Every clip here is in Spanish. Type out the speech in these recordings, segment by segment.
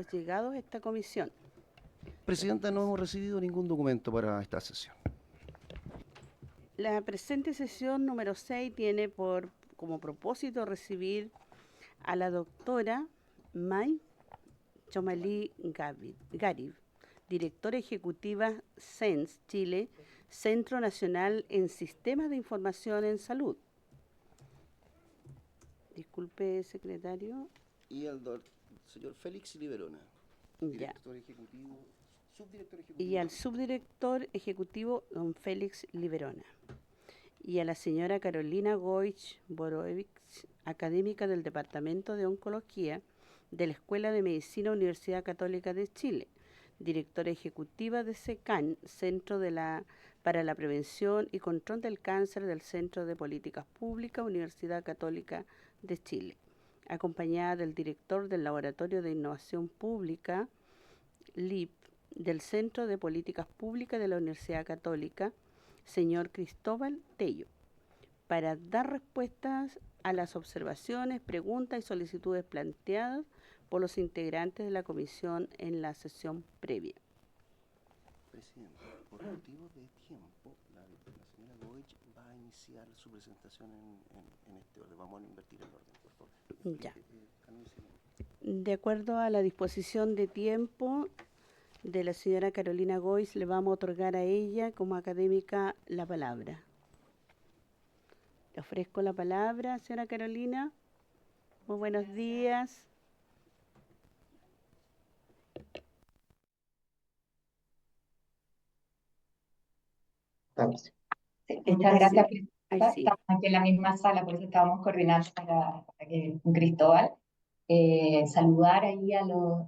documentos llegados a esta comisión. Presidenta, no hemos recibido ningún documento para esta sesión. La presente sesión número 6 tiene como propósito recibir a la doctora May Chomalí Garib, directora ejecutiva CENS Chile, Centro Nacional en Sistemas de Información en Salud. Disculpe, secretario. Y al señor Félix Liberona, director ejecutivo, subdirector ejecutivo. Y al subdirector ejecutivo, don Félix Liberona. Y a la señora Carolina Goich Borovics, académica del Departamento de Oncología de la Escuela de Medicina Universidad Católica de Chile, directora ejecutiva de CECAN, Centro para la Prevención y Control del Cáncer del Centro de Políticas Públicas, Universidad Católica de Chile, acompañada del director del Laboratorio de Innovación Pública, LIP, del Centro de Políticas Públicas de la Universidad Católica, señor Cristóbal Tello, para dar respuestas a las observaciones, preguntas y solicitudes planteadas por los integrantes de la comisión en la sesión previa. Presidente, por motivos de tiempo, la señora Goich va a iniciar su presentación en este orden. Vamos a invertir el orden, por favor. Ya. De acuerdo a la disposición de tiempo de la señora Carolina Goich, le vamos a otorgar a ella como académica la palabra. Le ofrezco la palabra, señora Carolina. Muy buenos días. Sí, muchas gracias, Presidenta. Sí. Estamos aquí en la misma sala, por eso estábamos coordinando para que con Cristóbal. Saludar ahí a los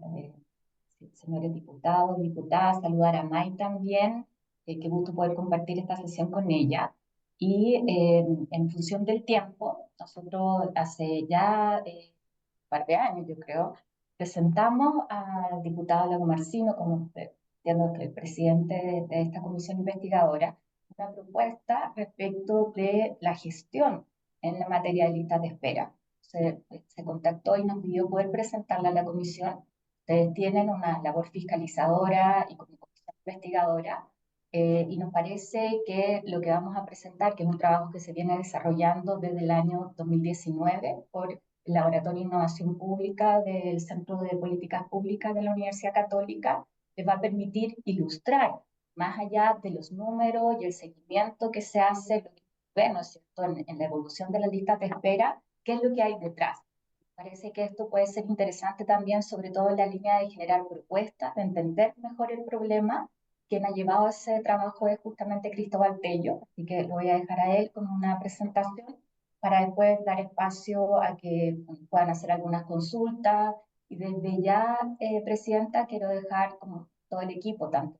señores diputados, diputadas, saludar a May también. Qué gusto poder compartir esta sesión con ella. Y en función del tiempo, nosotros hace ya un par de años, yo creo, presentamos al diputado Lago Marcino, como entiendo que el presidente de esta comisión investigadora, una propuesta respecto de la gestión en la materia de listas de espera. Se contactó y nos pidió poder presentarla a la comisión. Ustedes tienen una labor fiscalizadora y como comisión investigadora, y nos parece que lo que vamos a presentar, que es un trabajo que se viene desarrollando desde el año 2019 por el Laboratorio de Innovación Pública del Centro de Políticas Públicas de la Universidad Católica, les va a permitir ilustrar, más allá de los números y el seguimiento que se hace, lo que ve, ¿no es cierto?, en la evolución de las listas de espera, qué es lo que hay detrás. Parece que esto puede ser interesante también, sobre todo en la línea de generar propuestas, de entender mejor el problema. Quien ha llevado ese trabajo es justamente Cristóbal Tello, así que lo voy a dejar a él con una presentación para después dar espacio a que puedan hacer algunas consultas. Y desde ya, Presidenta, quiero dejar como todo el equipo, tanto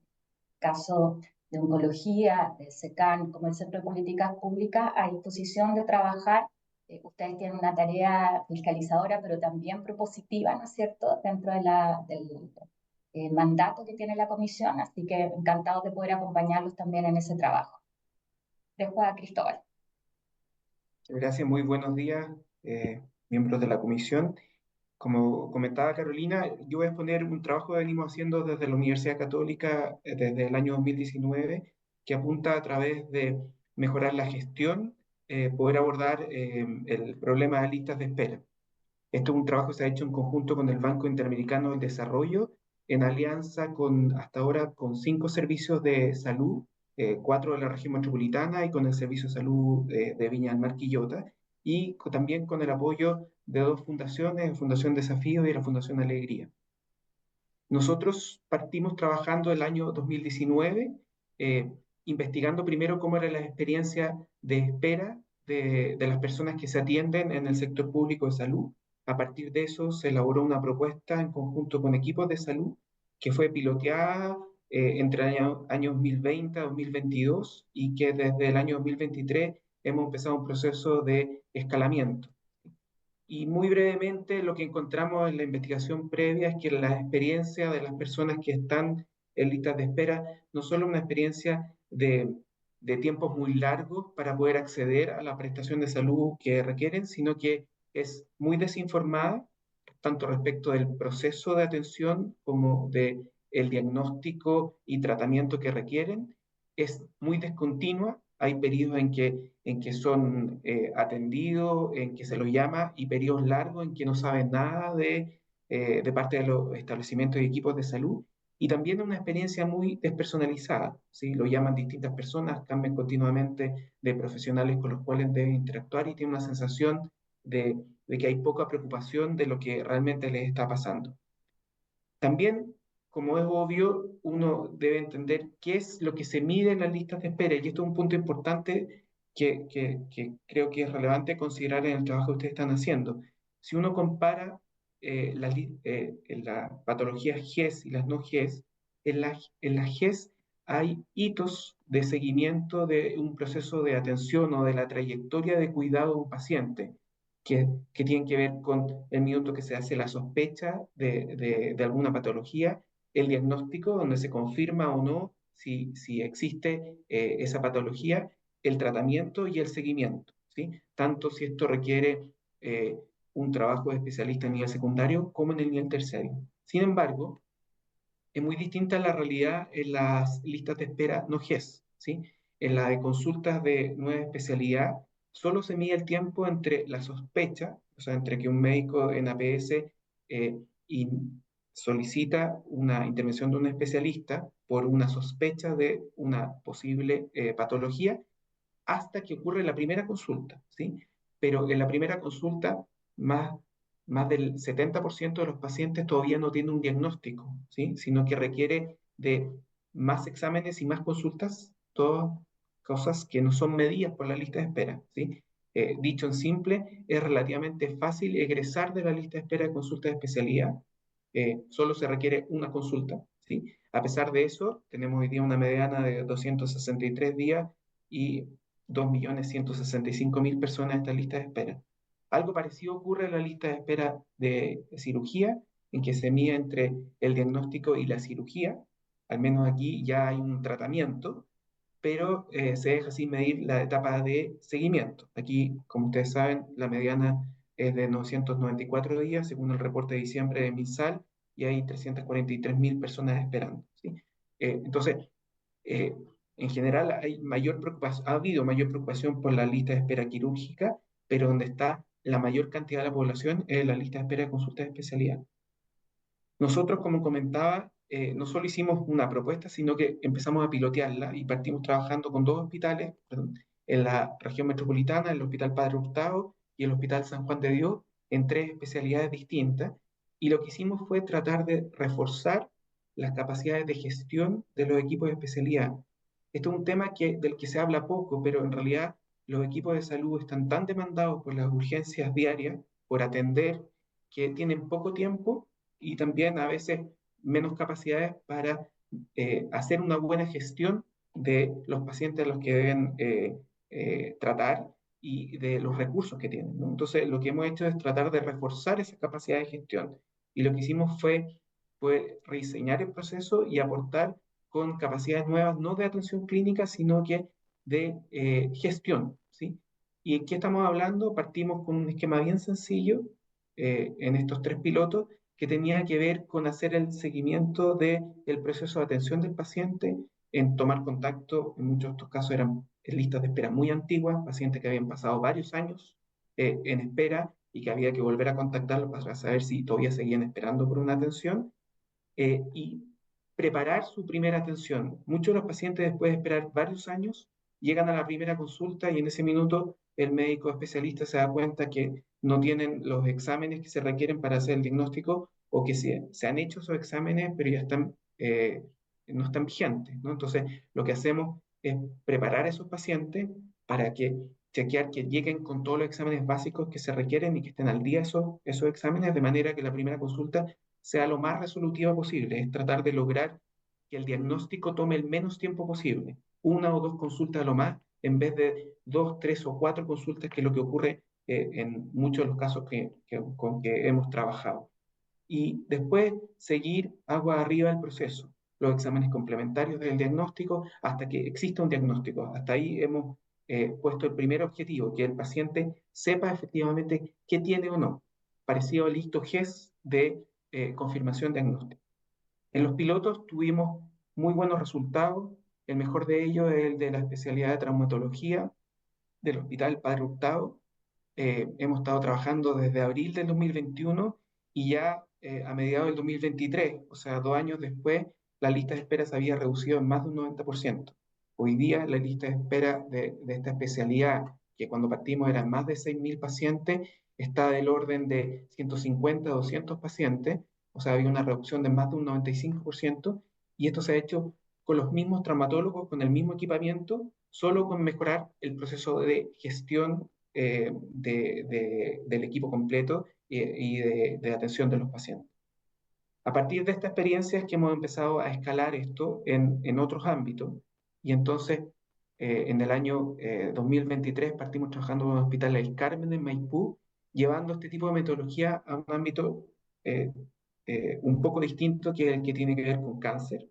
caso de oncología, de SECAN, como el Centro de Políticas Públicas, a disposición de trabajar. Ustedes tienen una tarea fiscalizadora, pero también propositiva, ¿no es cierto?, dentro de del mandato que tiene la comisión, así que encantados de poder acompañarlos también en ese trabajo. Dejo a Cristóbal. Gracias, muy buenos días, miembros de la comisión. Como comentaba Carolina, yo voy a exponer un trabajo que venimos haciendo desde la Universidad Católica desde el año 2019, que apunta a través de mejorar la gestión, poder abordar el problema de listas de espera. Esto es un trabajo que se ha hecho en conjunto con el Banco Interamericano del Desarrollo, en alianza hasta ahora con 5 servicios de salud, 4 de la región metropolitana y con el Servicio de Salud de Viña del Mar Quillota, y también con el apoyo de 2 fundaciones, la Fundación Desafío y la Fundación Alegría. Nosotros partimos trabajando el año 2019, investigando primero cómo era la experiencia de espera de las personas que se atienden en el sector público de salud. A partir de eso se elaboró una propuesta en conjunto con equipos de salud que fue piloteada entre años 2020 a 2022 y que desde el año 2023 hemos empezado un proceso de escalamiento. Y muy brevemente lo que encontramos en la investigación previa es que la experiencia de las personas que están en listas de espera no solo una experiencia de tiempos muy largos para poder acceder a la prestación de salud que requieren, sino que es muy desinformada tanto respecto del proceso de atención como de el diagnóstico y tratamiento que requieren, es muy descontinua. Hay periodos en que son atendidos, en que se los llama, y periodos largos en que no saben nada de parte de los establecimientos y equipos de salud. Y también una experiencia muy despersonalizada, ¿sí? Lo llaman distintas personas, cambian continuamente de profesionales con los cuales deben interactuar y tiene una sensación de que hay poca preocupación de lo que realmente les está pasando. También, como es obvio, uno debe entender qué es lo que se mide en las listas de espera, y esto es un punto importante que creo que es relevante considerar en el trabajo que ustedes están haciendo. Si uno compara las patologías GES y las no GES, en las GES hay hitos de seguimiento de un proceso de atención o de la trayectoria de cuidado de un paciente que tienen que ver con el minuto que se hace la sospecha de alguna patología, el diagnóstico, donde se confirma o no si existe esa patología, el tratamiento y el seguimiento, ¿sí? Tanto si esto requiere un trabajo de especialista en nivel secundario como en el nivel terciario. Sin embargo, es muy distinta la realidad en las listas de espera no GES, ¿sí? En la de consultas de nueva especialidad, solo se mide el tiempo entre la sospecha, o sea, entre que un médico en APS eh, solicita una intervención de un especialista por una sospecha de una posible patología, hasta que ocurre la primera consulta, ¿sí? Pero en la primera consulta, más, más del 70% de los pacientes todavía no tiene un diagnóstico, ¿sí? Sino que requiere de más exámenes y más consultas, todas cosas que no son medidas por la lista de espera, ¿sí? Dicho en simple, es relativamente fácil egresar de la lista de espera de consulta de especialidad. Solo se requiere una consulta, ¿sí? A pesar de eso, tenemos hoy día una mediana de 263 días y 2.165.000 personas en esta lista de espera. Algo parecido ocurre en la lista de espera de cirugía, en que se mide entre el diagnóstico y la cirugía. Al menos aquí ya hay un tratamiento, pero se deja sin medir la etapa de seguimiento. Aquí, como ustedes saben, la mediana es de 994 días, según el reporte de diciembre de MinSal, y hay 343.000 personas esperando, ¿sí? Entonces, eh, en general ha habido mayor preocupación por la lista de espera quirúrgica, pero donde está la mayor cantidad de la población es la lista de espera de consulta de especialidad. Nosotros, como comentaba, no solo hicimos una propuesta, sino que empezamos a pilotearla y partimos trabajando con dos hospitales, perdón, en la región metropolitana, el Hospital Padre Hurtado y el Hospital San Juan de Dios, en tres especialidades distintas. Y lo que hicimos fue tratar de reforzar las capacidades de gestión de los equipos de especialidad. Esto es un tema del que se habla poco, pero en realidad los equipos de salud están tan demandados por las urgencias diarias, por atender, que tienen poco tiempo y también a veces menos capacidades para hacer una buena gestión de los pacientes a los que deben tratar y de los recursos que tienen, ¿no? Entonces, lo que hemos hecho es tratar de reforzar esa capacidad de gestión. Y lo que hicimos fue rediseñar el proceso y aportar con capacidades nuevas, no de atención clínica, sino que de gestión, ¿sí? ¿Y en qué estamos hablando? Partimos con un esquema bien sencillo en estos tres pilotos, que tenía que ver con hacer el seguimiento del proceso de atención del paciente, en tomar contacto. En muchos de estos casos eran listas de espera muy antiguas, pacientes que habían pasado varios años en espera y que había que volver a contactarlos para saber si todavía seguían esperando por una atención, y preparar su primera atención. Muchos de los pacientes, después de esperar varios años, llegan a la primera consulta y en ese minuto el médico especialista se da cuenta que no tienen los exámenes que se requieren para hacer el diagnóstico, o que se han hecho esos exámenes pero ya no están vigentes, ¿no? Entonces, lo que hacemos es preparar a esos pacientes para chequear que lleguen con todos los exámenes básicos que se requieren y que estén al día esos exámenes, de manera que la primera consulta sea lo más resolutiva posible. Es tratar de lograr que el diagnóstico tome el menos tiempo posible, una o dos consultas a lo más, en vez de dos, tres o cuatro consultas, que es lo que ocurre en muchos de los casos con que hemos trabajado. Y después seguir agua arriba el proceso, los exámenes complementarios del diagnóstico, hasta que exista un diagnóstico. Hasta ahí hemos puesto el primer objetivo, que el paciente sepa efectivamente qué tiene o no. Parecido al listo GES, de confirmación diagnóstica. En los pilotos tuvimos muy buenos resultados. El mejor de ellos es el de la especialidad de traumatología del Hospital Padre Hurtado. Hemos estado trabajando desde abril del 2021 y ya a mediados del 2023, o sea, 2 años después, la lista de espera se había reducido en más de un 90%. Hoy día la lista de espera de esta especialidad, que cuando partimos eran más de 6.000 pacientes, está del orden de 150 a 200 pacientes, o sea, había una reducción de más de un 95%, y esto se ha hecho con los mismos traumatólogos, con el mismo equipamiento, solo con mejorar el proceso de gestión del equipo completo y de atención de los pacientes. A partir de esta experiencia es que hemos empezado a escalar esto en otros ámbitos y entonces en el año 2023 partimos trabajando en el Hospital El Carmen de Maipú, llevando este tipo de metodología a un ámbito eh, un poco distinto que el que tiene que ver con cáncer.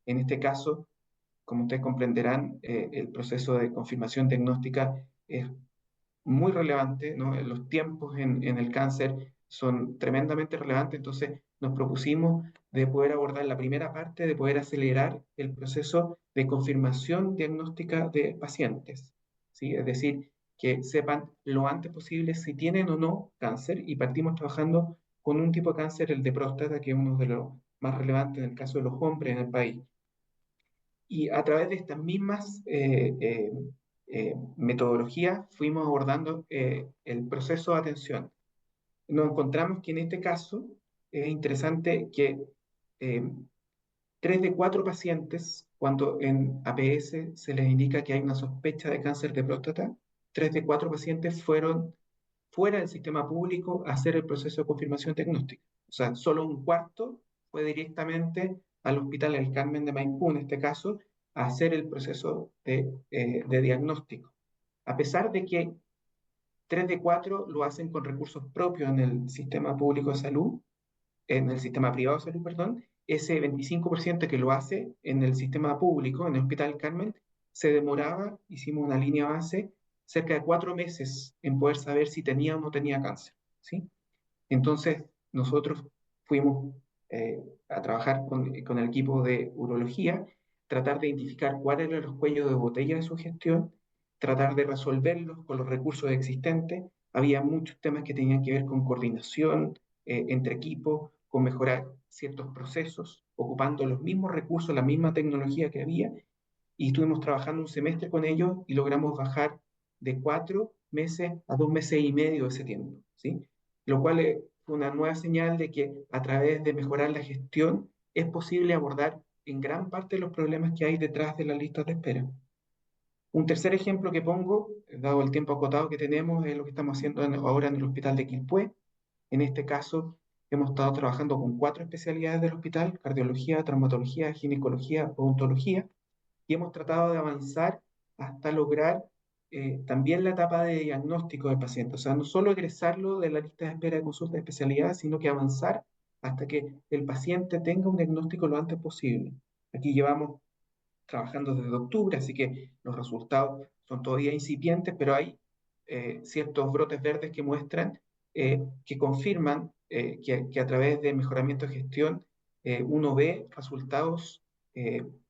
En este caso, como ustedes comprenderán, el proceso de confirmación diagnóstica es muy relevante, ¿no? Los tiempos en el cáncer son tremendamente relevantes, entonces nos propusimos de poder abordar la primera parte, de poder acelerar el proceso de confirmación diagnóstica de pacientes, ¿sí? Es decir, que sepan lo antes posible si tienen o no cáncer y partimos trabajando con un tipo de cáncer, el de próstata, que es uno de los más relevantes en el caso de los hombres en el país. Y a través de estas mismas metodologías fuimos abordando el proceso de atención. Nos encontramos que en este caso es interesante que 3 de 4 pacientes, cuando en APS se les indica que hay una sospecha de cáncer de próstata, 3 de 4 pacientes fueron fuera del sistema público a hacer el proceso de confirmación diagnóstica. O sea, solo un cuarto fue directamente al Hospital El Carmen de Maipú, en este caso, a hacer el proceso de diagnóstico. A pesar de que 3 de 4 lo hacen con recursos propios en el sistema público de salud, en el sistema privado de salud, perdón, ese 25% que lo hace en el sistema público, en el Hospital Carmen, se demoraba, hicimos una línea base, cerca de 4 meses en poder saber si tenía o no tenía cáncer, ¿sí? Entonces, nosotros fuimos a trabajar con el equipo de urología, tratar de identificar cuáles eran los cuellos de botella de su gestión, tratar de resolverlos con los recursos existentes. Había muchos temas que tenían que ver con coordinación entre equipos, con mejorar ciertos procesos, ocupando los mismos recursos, la misma tecnología que había, y estuvimos trabajando un semestre con ellos y logramos bajar de 4 meses a 2 meses y medio ese tiempo, ¿sí? Lo cual fue una nueva señal de que a través de mejorar la gestión es posible abordar en gran parte los problemas que hay detrás de las listas de espera. Un tercer ejemplo que pongo, dado el tiempo acotado que tenemos, es lo que estamos haciendo ahora en el Hospital de Quilpué. En este caso, hemos estado trabajando con 4 especialidades del hospital: cardiología, traumatología, ginecología, odontología, y hemos tratado de avanzar hasta lograr también la etapa de diagnóstico del paciente. O sea, no solo egresarlo de la lista de espera de consulta de especialidad, sino que avanzar hasta que el paciente tenga un diagnóstico lo antes posible. Aquí llevamos trabajando desde octubre, así que los resultados son todavía incipientes, pero hay ciertos brotes verdes que muestran, que confirman que a través de mejoramiento de gestión uno ve resultados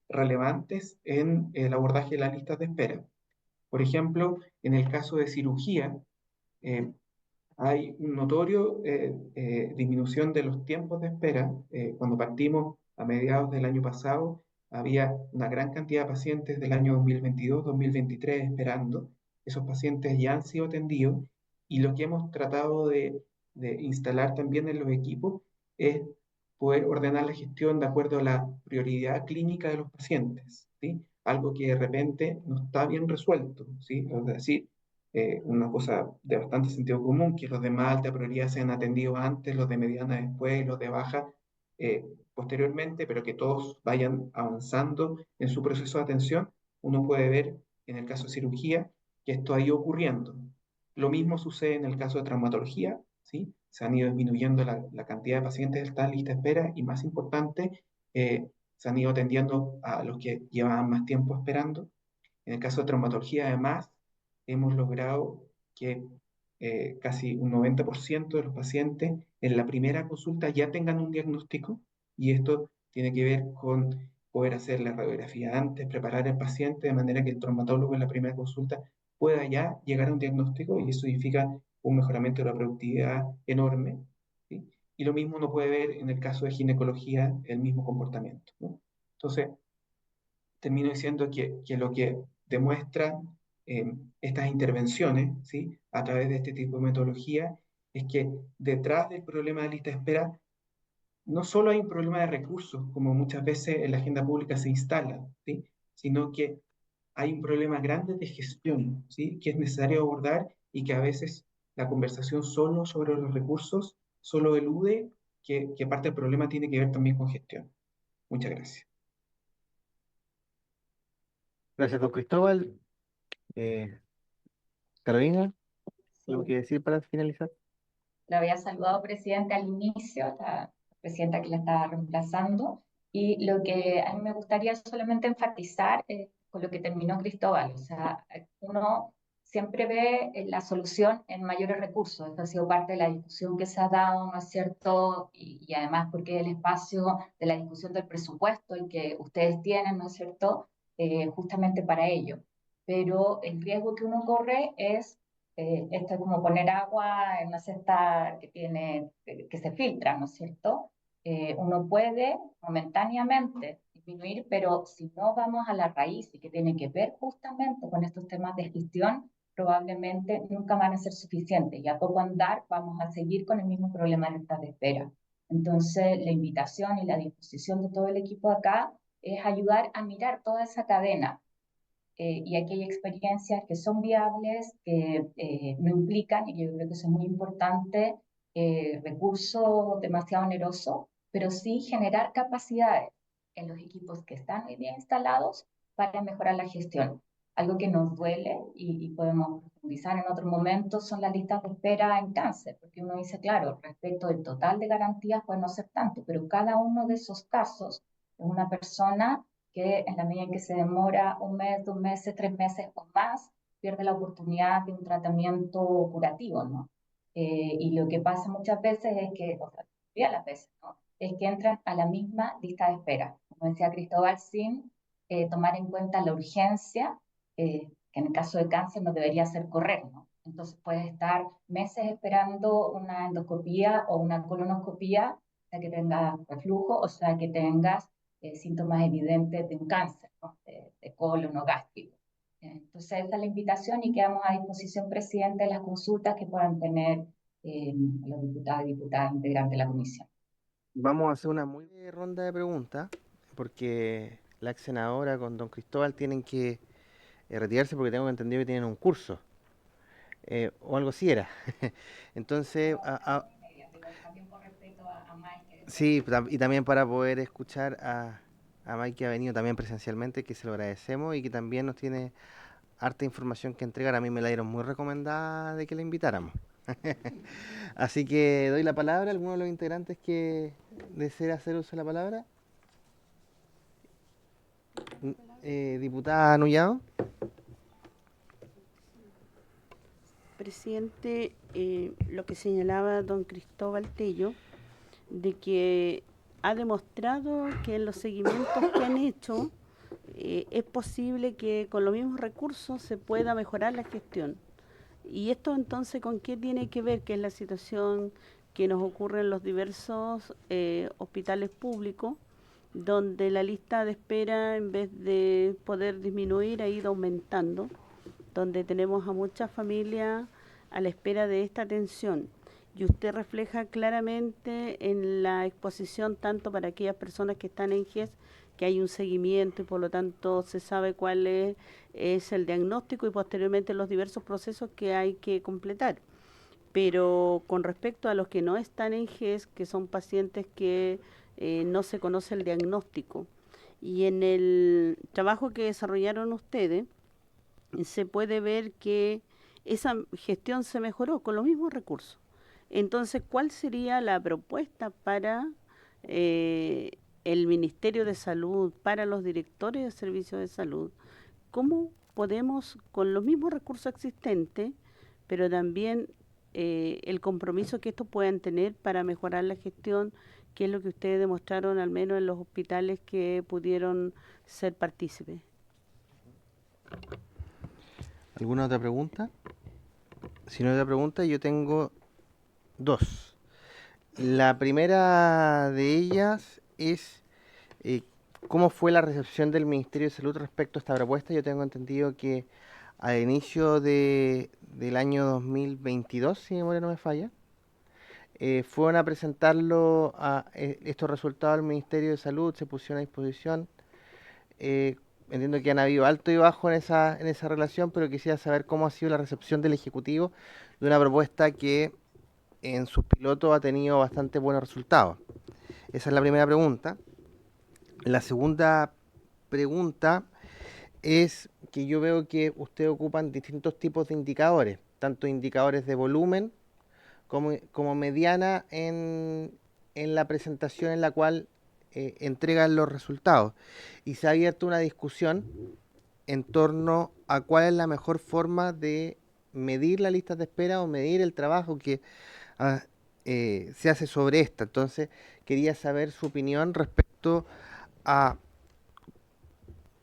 relevantes en el abordaje de las listas de espera. Por ejemplo, en el caso de cirugía, eh, hay un notorio disminución de los tiempos de espera. Cuando partimos a mediados del año pasado, había una gran cantidad de pacientes del año 2022-2023 esperando. Esos pacientes ya han sido atendidos y lo que hemos tratado de instalar también en los equipos es poder ordenar la gestión de acuerdo a la prioridad clínica de los pacientes, ¿sí? Algo que de repente no está bien resuelto, ¿sí? Es decir, una cosa de bastante sentido común, que los de más alta prioridad sean atendidos antes, los de mediana después, los de baja posteriormente, pero que todos vayan avanzando en su proceso de atención. Uno puede ver en el caso de cirugía que esto ha ido ocurriendo. Lo mismo sucede en el caso de traumatología, ¿sí? Se han ido disminuyendo la cantidad de pacientes que están en lista de espera y, más importante, se han ido atendiendo a los que llevaban más tiempo esperando. En el caso de traumatología, además, hemos logrado que casi un 90% de los pacientes en la primera consulta ya tengan un diagnóstico, y esto tiene que ver con poder hacer la radiografía antes, preparar al paciente de manera que el traumatólogo en la primera consulta pueda ya llegar a un diagnóstico, y eso significa un mejoramiento de la productividad enorme, ¿sí? Y lo mismo uno puede ver en el caso de ginecología, el mismo comportamiento, ¿no? Entonces, termino diciendo que lo que demuestran estas intervenciones, ¿sí?, a través de este tipo de metodología, es que detrás del problema de lista de espera no solo hay un problema de recursos, como muchas veces en la agenda pública se instala, ¿sí?, sino que hay un problema grande de gestión, ¿sí?, que es necesario abordar, y que a veces la conversación solo sobre los recursos solo elude que parte del problema tiene que ver también con gestión. Muchas gracias. Gracias, don Cristóbal. Eh, Carolina, ¿algo que decir para finalizar? La había saludado presidente al inicio, la presidenta que la estaba reemplazando, y lo que a mí me gustaría solamente enfatizar con lo que terminó Cristóbal, o sea, uno siempre ve la solución en mayores recursos. Esto ha sido parte de la discusión que se ha dado, ¿no es cierto? Y además porque el espacio de la discusión del presupuesto y que ustedes tienen, ¿no es cierto?, justamente para ello. Pero el riesgo que uno corre es esto es como poner agua en una cesta que tiene, que se filtra, ¿no es cierto? Uno puede momentáneamente disminuir, pero si no vamos a la raíz y que tiene que ver justamente con estos temas de gestión, probablemente nunca van a ser suficientes, y a poco andar vamos a seguir con el mismo problema de listas de espera. Entonces, la invitación y la disposición de todo el equipo acá es ayudar a mirar toda esa cadena, y aquí hay experiencias que son viables, que no implican, y yo creo que eso es muy importante, recursos demasiado onerosos, pero sí generar capacidades en los equipos que están hoy día instalados para mejorar la gestión. Algo que nos duele y podemos profundizar en otro momento son las listas de espera en cáncer, porque uno dice, claro, respecto del total de garantías puede no ser tanto, pero cada uno de esos casos es una persona que en la medida en que se demora un mes, 2 meses, 3 meses o más, pierde la oportunidad de un tratamiento curativo, ¿no? Y lo que pasa muchas veces es que, o sea, la las veces, ¿no?, es que entran a la misma lista de espera, como decía Cristóbal, sin tomar en cuenta la urgencia, que en el caso de cáncer no debería ser correr, ¿no? Entonces puedes estar meses esperando una endoscopía o una colonoscopía, o sea que tengas reflujo, o sea que tengas síntomas evidentes de un cáncer, ¿no?, de colon o gástrico. Entonces, esa es la invitación, y quedamos a disposición, presidente, de las consultas que puedan tener los diputados y diputadas integrantes de la comisión. Vamos a hacer una muy ronda de preguntas, porque la ex senadora con don Cristóbal tienen que retirarse, porque tengo entendido que tienen un curso, o algo así era. Entonces, También por respeto a Mike. sí, y también para poder escuchar a Mike, que ha venido también presencialmente, que se lo agradecemos, y que también nos tiene harta información que entregar. A mí me la dieron muy recomendada de que la invitáramos. Así que doy la palabra a alguno de los integrantes que desea hacer uso de la palabra. Diputada Nullado. Presidente, lo que señalaba don Cristóbal Tello, de que ha demostrado que en los seguimientos que han hecho es posible que con los mismos recursos se pueda mejorar la gestión. Y esto entonces, ¿con qué tiene que ver? Que es la situación que nos ocurre en los diversos hospitales públicos, donde la lista de espera, en vez de poder disminuir, ha ido aumentando, donde tenemos a muchas familias a la espera de esta atención. Y usted refleja claramente en la exposición, tanto para aquellas personas que están en GES, que hay un seguimiento y por lo tanto se sabe cuál es el diagnóstico, y posteriormente los diversos procesos que hay que completar. Pero con respecto a los que no están en GES, que son pacientes que no se conoce el diagnóstico, y en el trabajo que desarrollaron ustedes, se puede ver que esa gestión se mejoró con los mismos recursos. Entonces, ¿cuál sería la propuesta para el Ministerio de Salud, para los directores de servicios de salud? ¿Cómo podemos, con los mismos recursos existentes, pero también el compromiso que estos puedan tener para mejorar la gestión, que es lo que ustedes demostraron al menos en los hospitales que pudieron ser partícipes. ¿Alguna otra pregunta? Si no hay otra pregunta, yo tengo dos. La primera de ellas es eh, ¿cómo fue la recepción del Ministerio de Salud respecto a esta propuesta? Yo tengo entendido que al inicio del año 2022, si mi memoria no me falla, fueron a presentarlo a estos resultados al Ministerio de Salud, se pusieron a disposición. Eh, Entiendo que han habido alto y bajo en esa relación, pero quisiera saber cómo ha sido la recepción del Ejecutivo de una propuesta que en sus pilotos ha tenido bastante buenos resultados. Esa es la primera pregunta. La segunda pregunta es que yo veo que ustedes ocupan distintos tipos de indicadores, tanto indicadores de volumen como mediana en la presentación en la cual entregan los resultados. Y se ha abierto una discusión en torno a cuál es la mejor forma de medir la lista de espera o medir el trabajo que ah, se hace sobre esta. Entonces, quería saber su opinión respecto a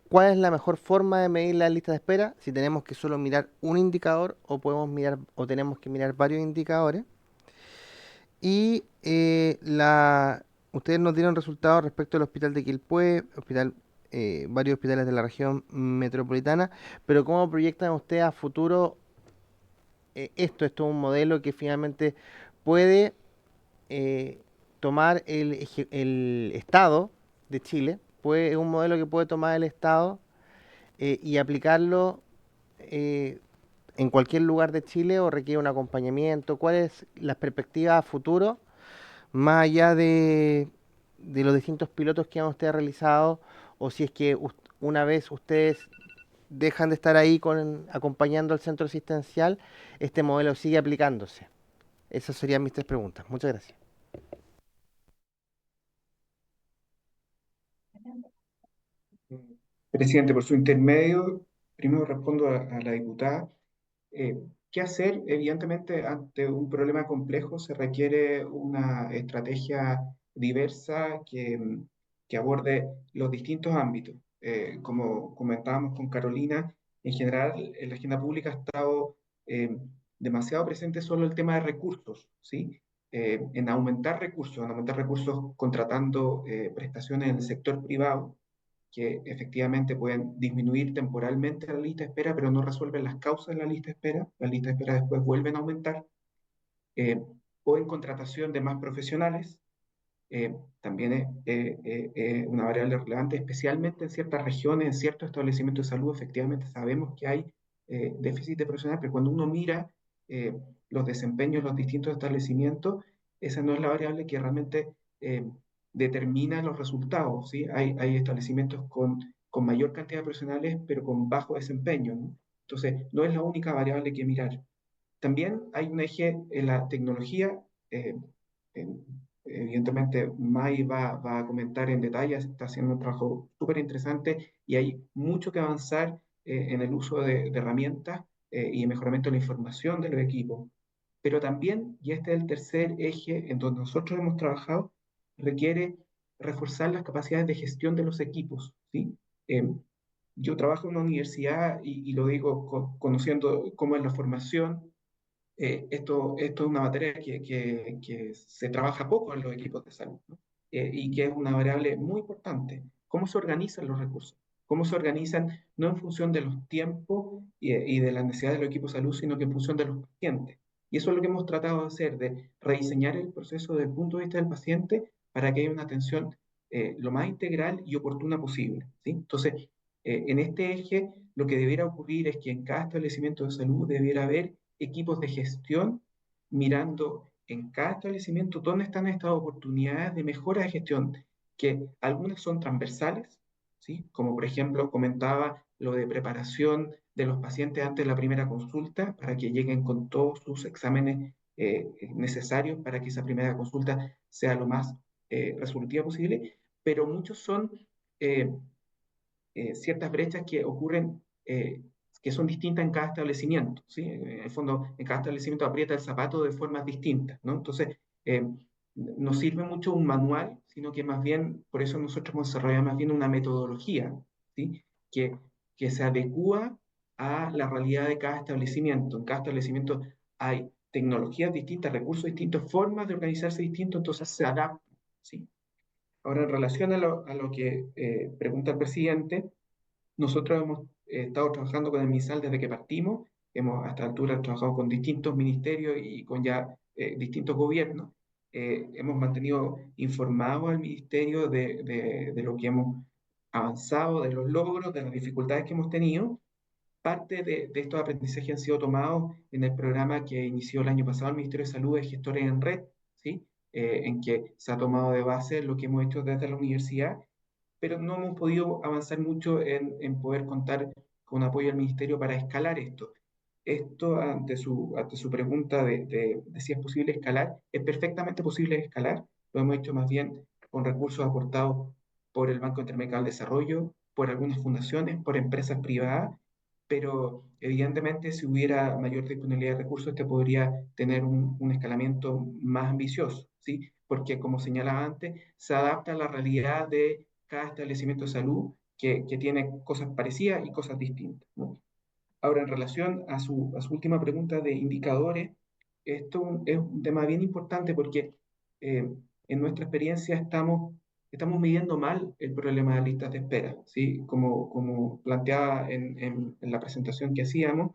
cuál es la mejor forma de medir la lista de espera, si tenemos que solo mirar un indicador o podemos mirar o tenemos que mirar varios indicadores. Y ustedes nos dieron resultados respecto al hospital de Quilpué, varios hospitales de la región metropolitana, pero ¿cómo proyectan ustedes a futuro esto? Esto es un modelo que finalmente puede tomar el Estado de Chile, es un modelo que puede tomar el Estado y aplicarlo en cualquier lugar de Chile o requiere un acompañamiento. ¿Cuáles las perspectivas a futuro, más allá de los distintos pilotos que han ustedes realizado, o si es que una vez ustedes dejan de estar ahí acompañando al centro asistencial, este modelo sigue aplicándose? Esas serían mis tres preguntas. Muchas gracias. Presidente, por su intermedio, primero respondo a la diputada. ¿Qué hacer? Evidentemente, ante un problema complejo se requiere una estrategia diversa que aborde los distintos ámbitos. Como comentábamos con Carolina, en general en la agenda pública ha estado eh, demasiado presente solo el tema de recursos, ¿sí? En aumentar recursos contratando prestaciones en el sector privado que efectivamente pueden disminuir temporalmente la lista de espera, pero no resuelven las causas de la lista de espera. Las listas de espera después vuelven a aumentar. Eh, o en contratación de más profesionales, también es una variable relevante, especialmente en ciertas regiones, en ciertos establecimientos de salud. Efectivamente sabemos que hay déficit de profesionales, pero cuando uno mira eh, los desempeños en los distintos establecimientos, esa no es la variable que realmente determina los resultados, ¿sí? Hay establecimientos con mayor cantidad de profesionales, pero con bajo desempeño, ¿no? Entonces, no es la única variable que mirar. También hay un eje en la tecnología. eh, en- Evidentemente, Mai va a comentar en detalle, está haciendo un trabajo súper interesante y hay mucho que avanzar en el uso de herramientas y el mejoramiento de la información de los equipos. Pero también, y este es el tercer eje en donde nosotros hemos trabajado, requiere reforzar las capacidades de gestión de los equipos, ¿sí? Yo trabajo en una universidad y lo digo conociendo cómo es la formación. Esto es una materia que se trabaja poco en los equipos de salud, ¿no? Y que es una variable muy importante. ¿Cómo se organizan los recursos? ¿Cómo se organizan no en función de los tiempos y de las necesidades de los equipos de salud, sino que en función de los pacientes? Y eso es lo que hemos tratado de hacer, de rediseñar el proceso desde el punto de vista del paciente para que haya una atención lo más integral y oportuna posible, ¿sí? Entonces, en este eje, lo que debiera ocurrir es que en cada establecimiento de salud debiera haber equipos de gestión mirando en cada establecimiento dónde están estas oportunidades de mejora de gestión, que algunas son transversales, ¿sí? Como por ejemplo comentaba lo de preparación de los pacientes antes de la primera consulta para que lleguen con todos sus exámenes necesarios para que esa primera consulta sea lo más resolutiva posible, pero muchos son eh, ciertas brechas que ocurren que son distintas en cada establecimiento, ¿sí? En el fondo, en cada establecimiento aprieta el zapato de formas distintas, ¿no? Entonces, no sirve mucho un manual, sino que más bien, por eso nosotros hemos desarrollado más bien una metodología, ¿sí? Que se adecúa a la realidad de cada establecimiento. En cada establecimiento hay tecnologías distintas, recursos distintos, formas de organizarse distintos, entonces se adapta, ¿sí? Ahora, en relación a lo que pregunta el presidente, nosotros hemos estado trabajando con el MISAL desde que partimos, hemos hasta altura trabajado con distintos ministerios y con ya distintos gobiernos. Hemos mantenido informado al ministerio de lo que hemos avanzado, de los logros, de las dificultades que hemos tenido. Parte de estos aprendizajes han sido tomados en el programa que inició el año pasado el Ministerio de Salud de Gestores en Red, ¿sí? En que se ha tomado de base lo que hemos hecho desde la universidad, pero no hemos podido avanzar mucho en poder contar con apoyo del Ministerio para escalar esto. Esto, ante su pregunta de si es posible escalar, es perfectamente posible escalar. Lo hemos hecho más bien con recursos aportados por el Banco Interamericano del Desarrollo, por algunas fundaciones, por empresas privadas, pero evidentemente si hubiera mayor disponibilidad de recursos, este podría tener un escalamiento más ambicioso, ¿sí? Porque, como señalaba antes, se adapta a la realidad de cada establecimiento de salud que tiene cosas parecidas y cosas distintas, ¿no? Ahora, en relación a su última pregunta de indicadores, esto es un tema bien importante porque en nuestra experiencia estamos midiendo mal el problema de listas de espera, ¿sí? Como planteaba en la presentación que hacíamos,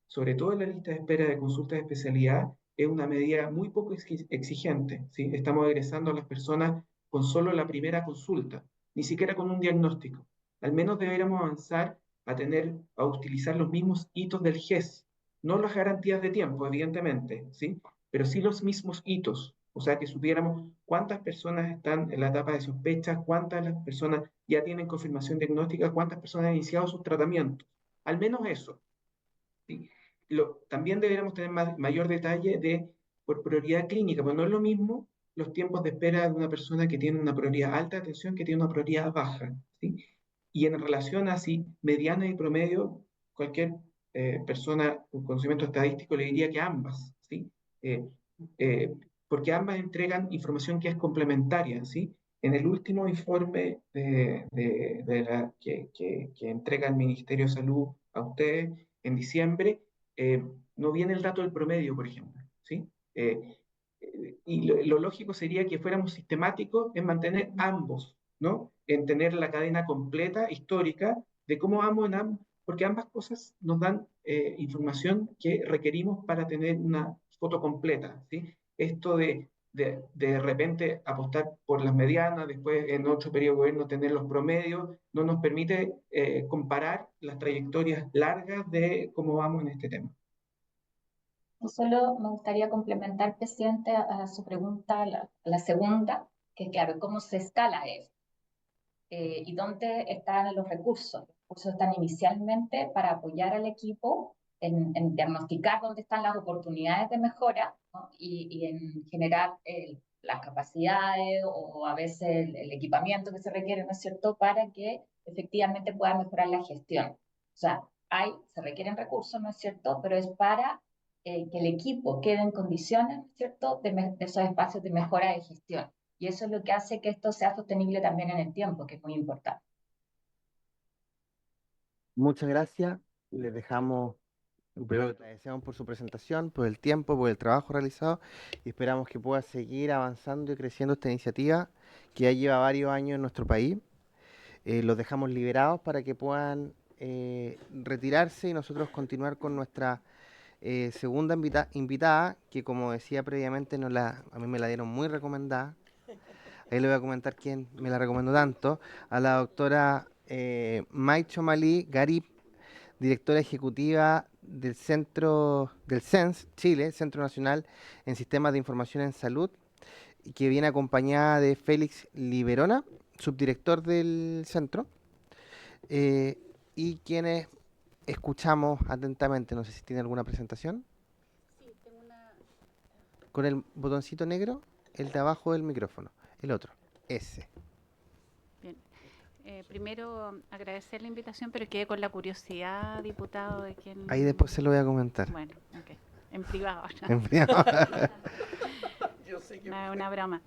sobre todo en la lista de espera de consultas de especialidad, es una medida muy poco exigente, ¿sí? Estamos egresando a las personas con solo la primera consulta, ni siquiera con un diagnóstico. Al menos deberíamos avanzar a utilizar los mismos hitos del GES, no las garantías de tiempo, evidentemente, ¿sí? Pero sí los mismos hitos, o sea, que supiéramos cuántas personas están en la etapa de sospecha, cuántas las personas ya tienen confirmación diagnóstica, cuántas personas han iniciado sus tratamientos, al menos eso, ¿sí? También deberíamos tener mayor detalle por prioridad clínica, porque no es lo mismo los tiempos de espera de una persona que tiene una prioridad alta de atención que tiene una prioridad baja, ¿sí? Y en relación a si mediana y promedio, cualquier persona con conocimiento estadístico le diría que ambas, ¿sí? Eh, eh, Porque ambas entregan información que es complementaria, ¿sí? En el último informe que entrega el Ministerio de Salud a ustedes en diciembre, no viene el dato del promedio, por ejemplo, ¿sí? Y lo lógico sería que fuéramos sistemáticos en mantener ambos, ¿no? En tener la cadena completa, histórica, de cómo vamos en ambos, porque ambas cosas nos dan información que requerimos para tener una foto completa, ¿sí? Esto de repente apostar por las medianas, después en otro periodo de gobierno tener los promedios, no nos permite comparar las trayectorias largas de cómo vamos en este tema. Solo me gustaría complementar, presidente, a su pregunta, la segunda, que claro, ¿cómo se escala eso? ¿Y dónde están los recursos? Los recursos están inicialmente para apoyar al equipo en diagnosticar dónde están las oportunidades de mejora, ¿no? Y en generar las capacidades o a veces el equipamiento que se requiere, ¿no es cierto?, para que efectivamente pueda mejorar la gestión. O sea, se requieren recursos, ¿no es cierto?, pero es para que el equipo quede en condiciones, ¿no es cierto?, de esos espacios de mejora de gestión. Y eso es lo que hace que esto sea sostenible también en el tiempo, que es muy importante. Muchas gracias. Les dejamos, primero agradecemos por su presentación, por el tiempo, por el trabajo realizado y esperamos que pueda seguir avanzando y creciendo esta iniciativa que ya lleva varios años en nuestro país. Los dejamos liberados para que puedan retirarse y nosotros continuar con nuestra segunda invitada, que como decía previamente, a mí me la dieron muy recomendada. Ahí le voy a comentar quién me la recomendó tanto, a la doctora Maicho Malí Garib, directora ejecutiva del CENS Chile, Centro Nacional en Sistemas de Información en Salud, y que viene acompañada de Félix Liberona, subdirector del centro, y quienes escuchamos atentamente. No sé si tiene alguna presentación. Sí, tengo una... Con el botoncito negro, el de abajo del micrófono, el otro, ese. Bien. Primero agradecer la invitación, pero quedé con la curiosidad, diputado, de quién... Ahí después se lo voy a comentar. Bueno, ok. En privado. En privado. Una broma.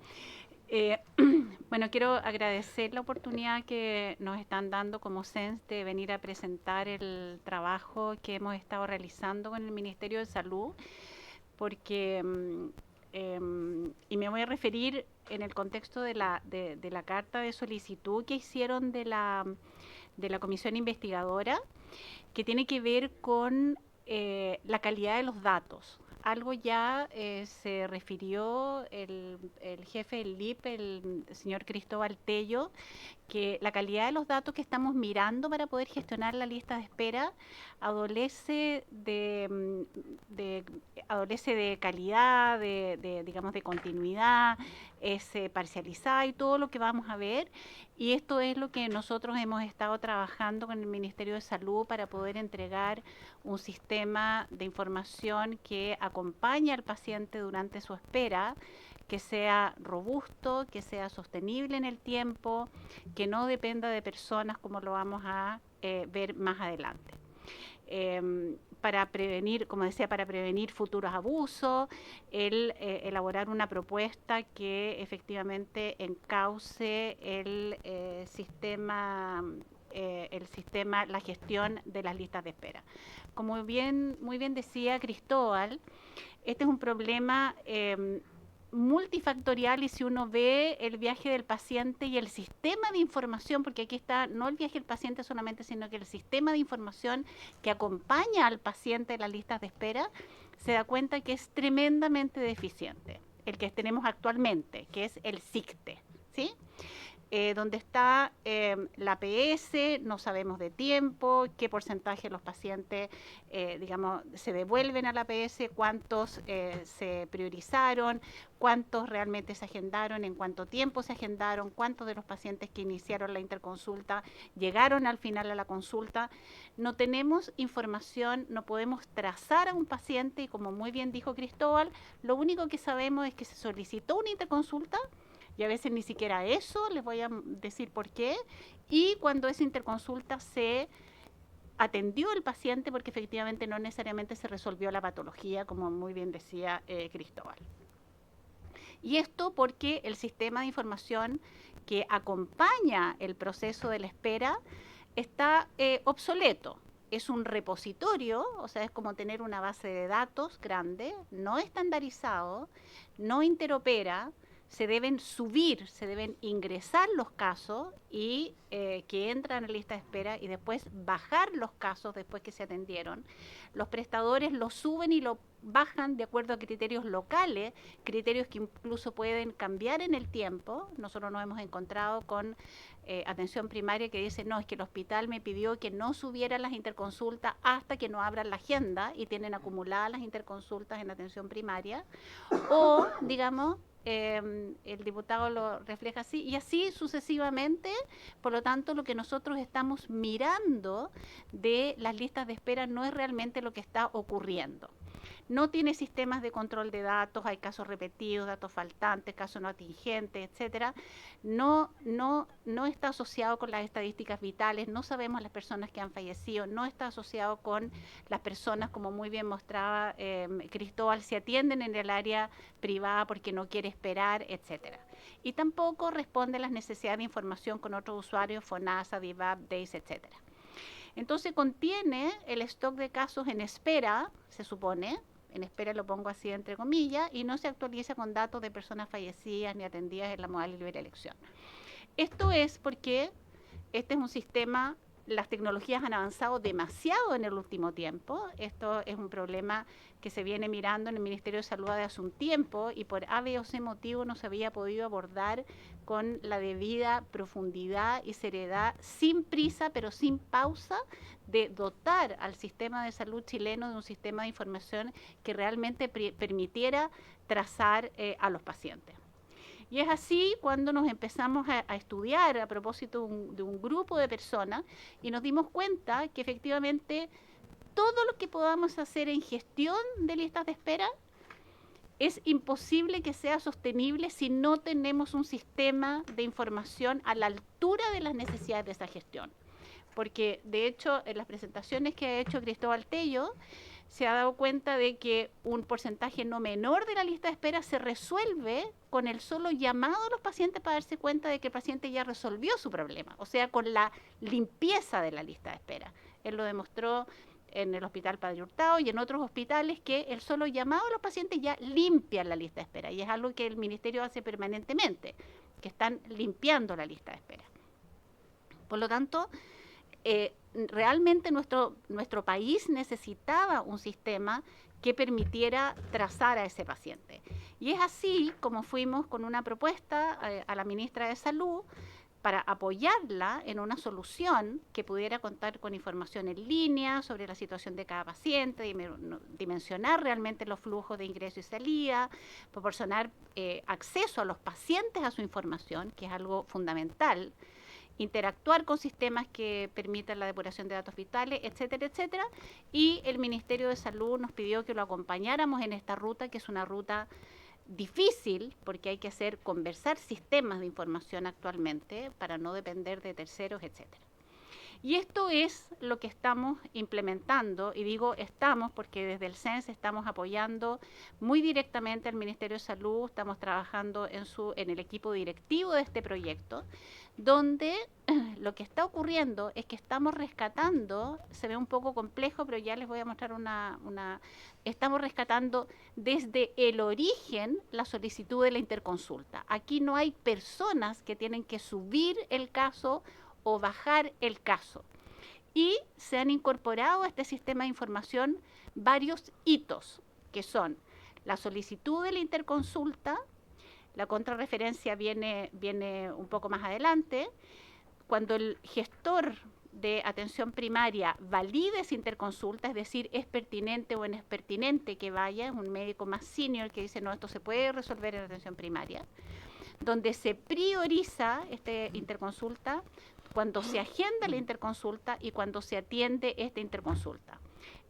Bueno, quiero agradecer la oportunidad que nos están dando como CENS de venir a presentar el trabajo que hemos estado realizando con el Ministerio de Salud, porque, y me voy a referir en el contexto de la carta de solicitud que hicieron de la comisión investigadora, que tiene que ver con la calidad de los datos. Algo ya se refirió el jefe del LIP, el señor Cristóbal Tello, que la calidad de los datos que estamos mirando para poder gestionar la lista de espera adolece de calidad, digamos, de continuidad, es parcializada y todo lo que vamos a ver. Y esto es lo que nosotros hemos estado trabajando con el Ministerio de Salud para poder entregar un sistema de información que acompañe al paciente durante su espera, que sea robusto, que sea sostenible en el tiempo, que no dependa de personas, como lo vamos a ver más adelante. Para prevenir, como decía, para prevenir futuros abusos, elaborar una propuesta que efectivamente encauce el sistema, la gestión de las listas de espera. Como muy bien decía Cristóbal, este es un problema multifactorial, y si uno ve el viaje del paciente y el sistema de información, porque aquí está no el viaje del paciente solamente, sino que el sistema de información que acompaña al paciente en las listas de espera, se da cuenta que es tremendamente deficiente, el que tenemos actualmente, que es el SICTE, ¿sí? Donde está la PS, no sabemos de tiempo, qué porcentaje de los pacientes, digamos, se devuelven a la PS, cuántos se priorizaron, cuántos realmente se agendaron, en cuánto tiempo se agendaron, cuántos de los pacientes que iniciaron la interconsulta llegaron al final a la consulta. No tenemos información, no podemos trazar a un paciente, y como muy bien dijo Cristóbal, lo único que sabemos es que se solicitó una interconsulta, y a veces ni siquiera eso, les voy a decir por qué, y cuando esa interconsulta se atendió el paciente, porque efectivamente no necesariamente se resolvió la patología, como muy bien decía Cristóbal. Y esto porque el sistema de información que acompaña el proceso de la espera está obsoleto. Es un repositorio, o sea, es como tener una base de datos grande, no estandarizado, no interopera. Se deben subir, se deben ingresar los casos y que entran en la lista de espera, y después bajar los casos después que se atendieron. Los prestadores los suben y lo bajan de acuerdo a criterios locales, criterios que incluso pueden cambiar en el tiempo. Nosotros nos hemos encontrado con atención primaria que dice, no, es que el hospital me pidió que no subiera las interconsultas hasta que no abran la agenda, y tienen acumuladas las interconsultas en atención primaria. O, digamos, el diputado lo refleja así, y así sucesivamente. Por lo tanto, lo que nosotros estamos mirando de las listas de espera no es realmente lo que está ocurriendo. No tiene sistemas de control de datos, hay casos repetidos, datos faltantes, casos no atingentes, etcétera. No está asociado con las estadísticas vitales, no sabemos las personas que han fallecido, no está asociado con las personas, como muy bien mostraba Cristóbal, se atienden en el área privada porque no quiere esperar, etcétera. Y tampoco responde a las necesidades de información con otros usuarios, FONASA, DIVAP, DEIS, etcétera. Entonces contiene el stock de casos en espera, se supone, en espera lo pongo así entre comillas, y no se actualiza con datos de personas fallecidas ni atendidas en la modalidad de libre elección. Esto es porque este es un sistema, las tecnologías han avanzado demasiado en el último tiempo. Esto es un problema que se viene mirando en el Ministerio de Salud de hace un tiempo, y por A, B o C motivo no se había podido abordar con la debida profundidad y seriedad, sin prisa pero sin pausa, de dotar al sistema de salud chileno de un sistema de información que realmente permitiera trazar a los pacientes. Y es así cuando nos empezamos a estudiar a propósito de un grupo de personas, y nos dimos cuenta que efectivamente todo lo que podamos hacer en gestión de listas de espera es imposible que sea sostenible si no tenemos un sistema de información a la altura de las necesidades de esa gestión. Porque, de hecho, en las presentaciones que ha hecho Cristóbal Tello, se ha dado cuenta de que un porcentaje no menor de la lista de espera se resuelve con el solo llamado a los pacientes para darse cuenta de que el paciente ya resolvió su problema, o sea, con la limpieza de la lista de espera. Él lo demostró en el Hospital Padre Hurtado y en otros hospitales, que el solo llamado a los pacientes ya limpia la lista de espera, y es algo que el Ministerio hace permanentemente, que están limpiando la lista de espera. Por lo tanto, realmente nuestro país necesitaba un sistema que permitiera trazar a ese paciente. Y es así como fuimos con una propuesta a la ministra de Salud para apoyarla en una solución que pudiera contar con información en línea sobre la situación de cada paciente, dimensionar realmente los flujos de ingreso y salida, proporcionar acceso a los pacientes a su información, que es algo fundamental, interactuar con sistemas que permitan la depuración de datos vitales, etcétera, etcétera. Y el Ministerio de Salud nos pidió que lo acompañáramos en esta ruta, que es una ruta difícil, porque hay que conversar sistemas de información actualmente para no depender de terceros, etcétera. Y esto es lo que estamos implementando, y digo estamos porque desde el CENS estamos apoyando muy directamente al Ministerio de Salud, estamos trabajando en el equipo directivo de este proyecto, donde lo que está ocurriendo es que estamos rescatando, se ve un poco complejo, pero ya les voy a mostrar estamos rescatando desde el origen la solicitud de la interconsulta. Aquí no hay personas que tienen que subir el caso o bajar el caso. Y se han incorporado a este sistema de información varios hitos, que son la solicitud de la interconsulta, la contrarreferencia viene un poco más adelante, cuando el gestor de atención primaria valide esa interconsulta, es decir, es pertinente o no es pertinente que vaya, un médico más senior que dice, no, esto se puede resolver en atención primaria, donde se prioriza esta interconsulta, cuando se agenda la interconsulta y cuando se atiende esta interconsulta.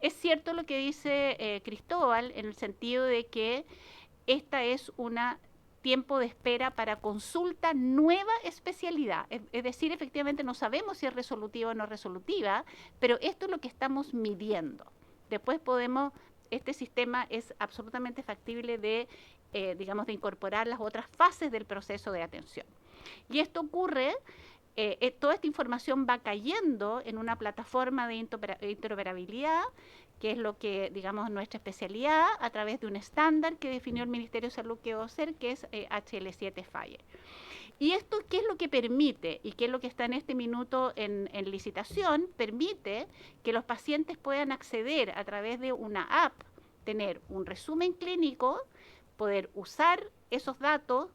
Es cierto lo que dice Cristóbal, en el sentido de que esta es una tiempo de espera para consulta nueva especialidad. Es decir, efectivamente no sabemos si es resolutiva o no resolutiva, pero esto es lo que estamos midiendo. Después este sistema es absolutamente factible de incorporar las otras fases del proceso de atención. Y esto ocurre, toda esta información va cayendo en una plataforma de interoperabilidad, que es lo que, digamos, nuestra especialidad, a través de un estándar que definió el Ministerio de Salud que va a ser, que es HL7 FHIR. ¿Y esto qué es lo que permite? Y qué es lo que está en este minuto en licitación, permite que los pacientes puedan acceder a través de una app, tener un resumen clínico, poder usar esos datos,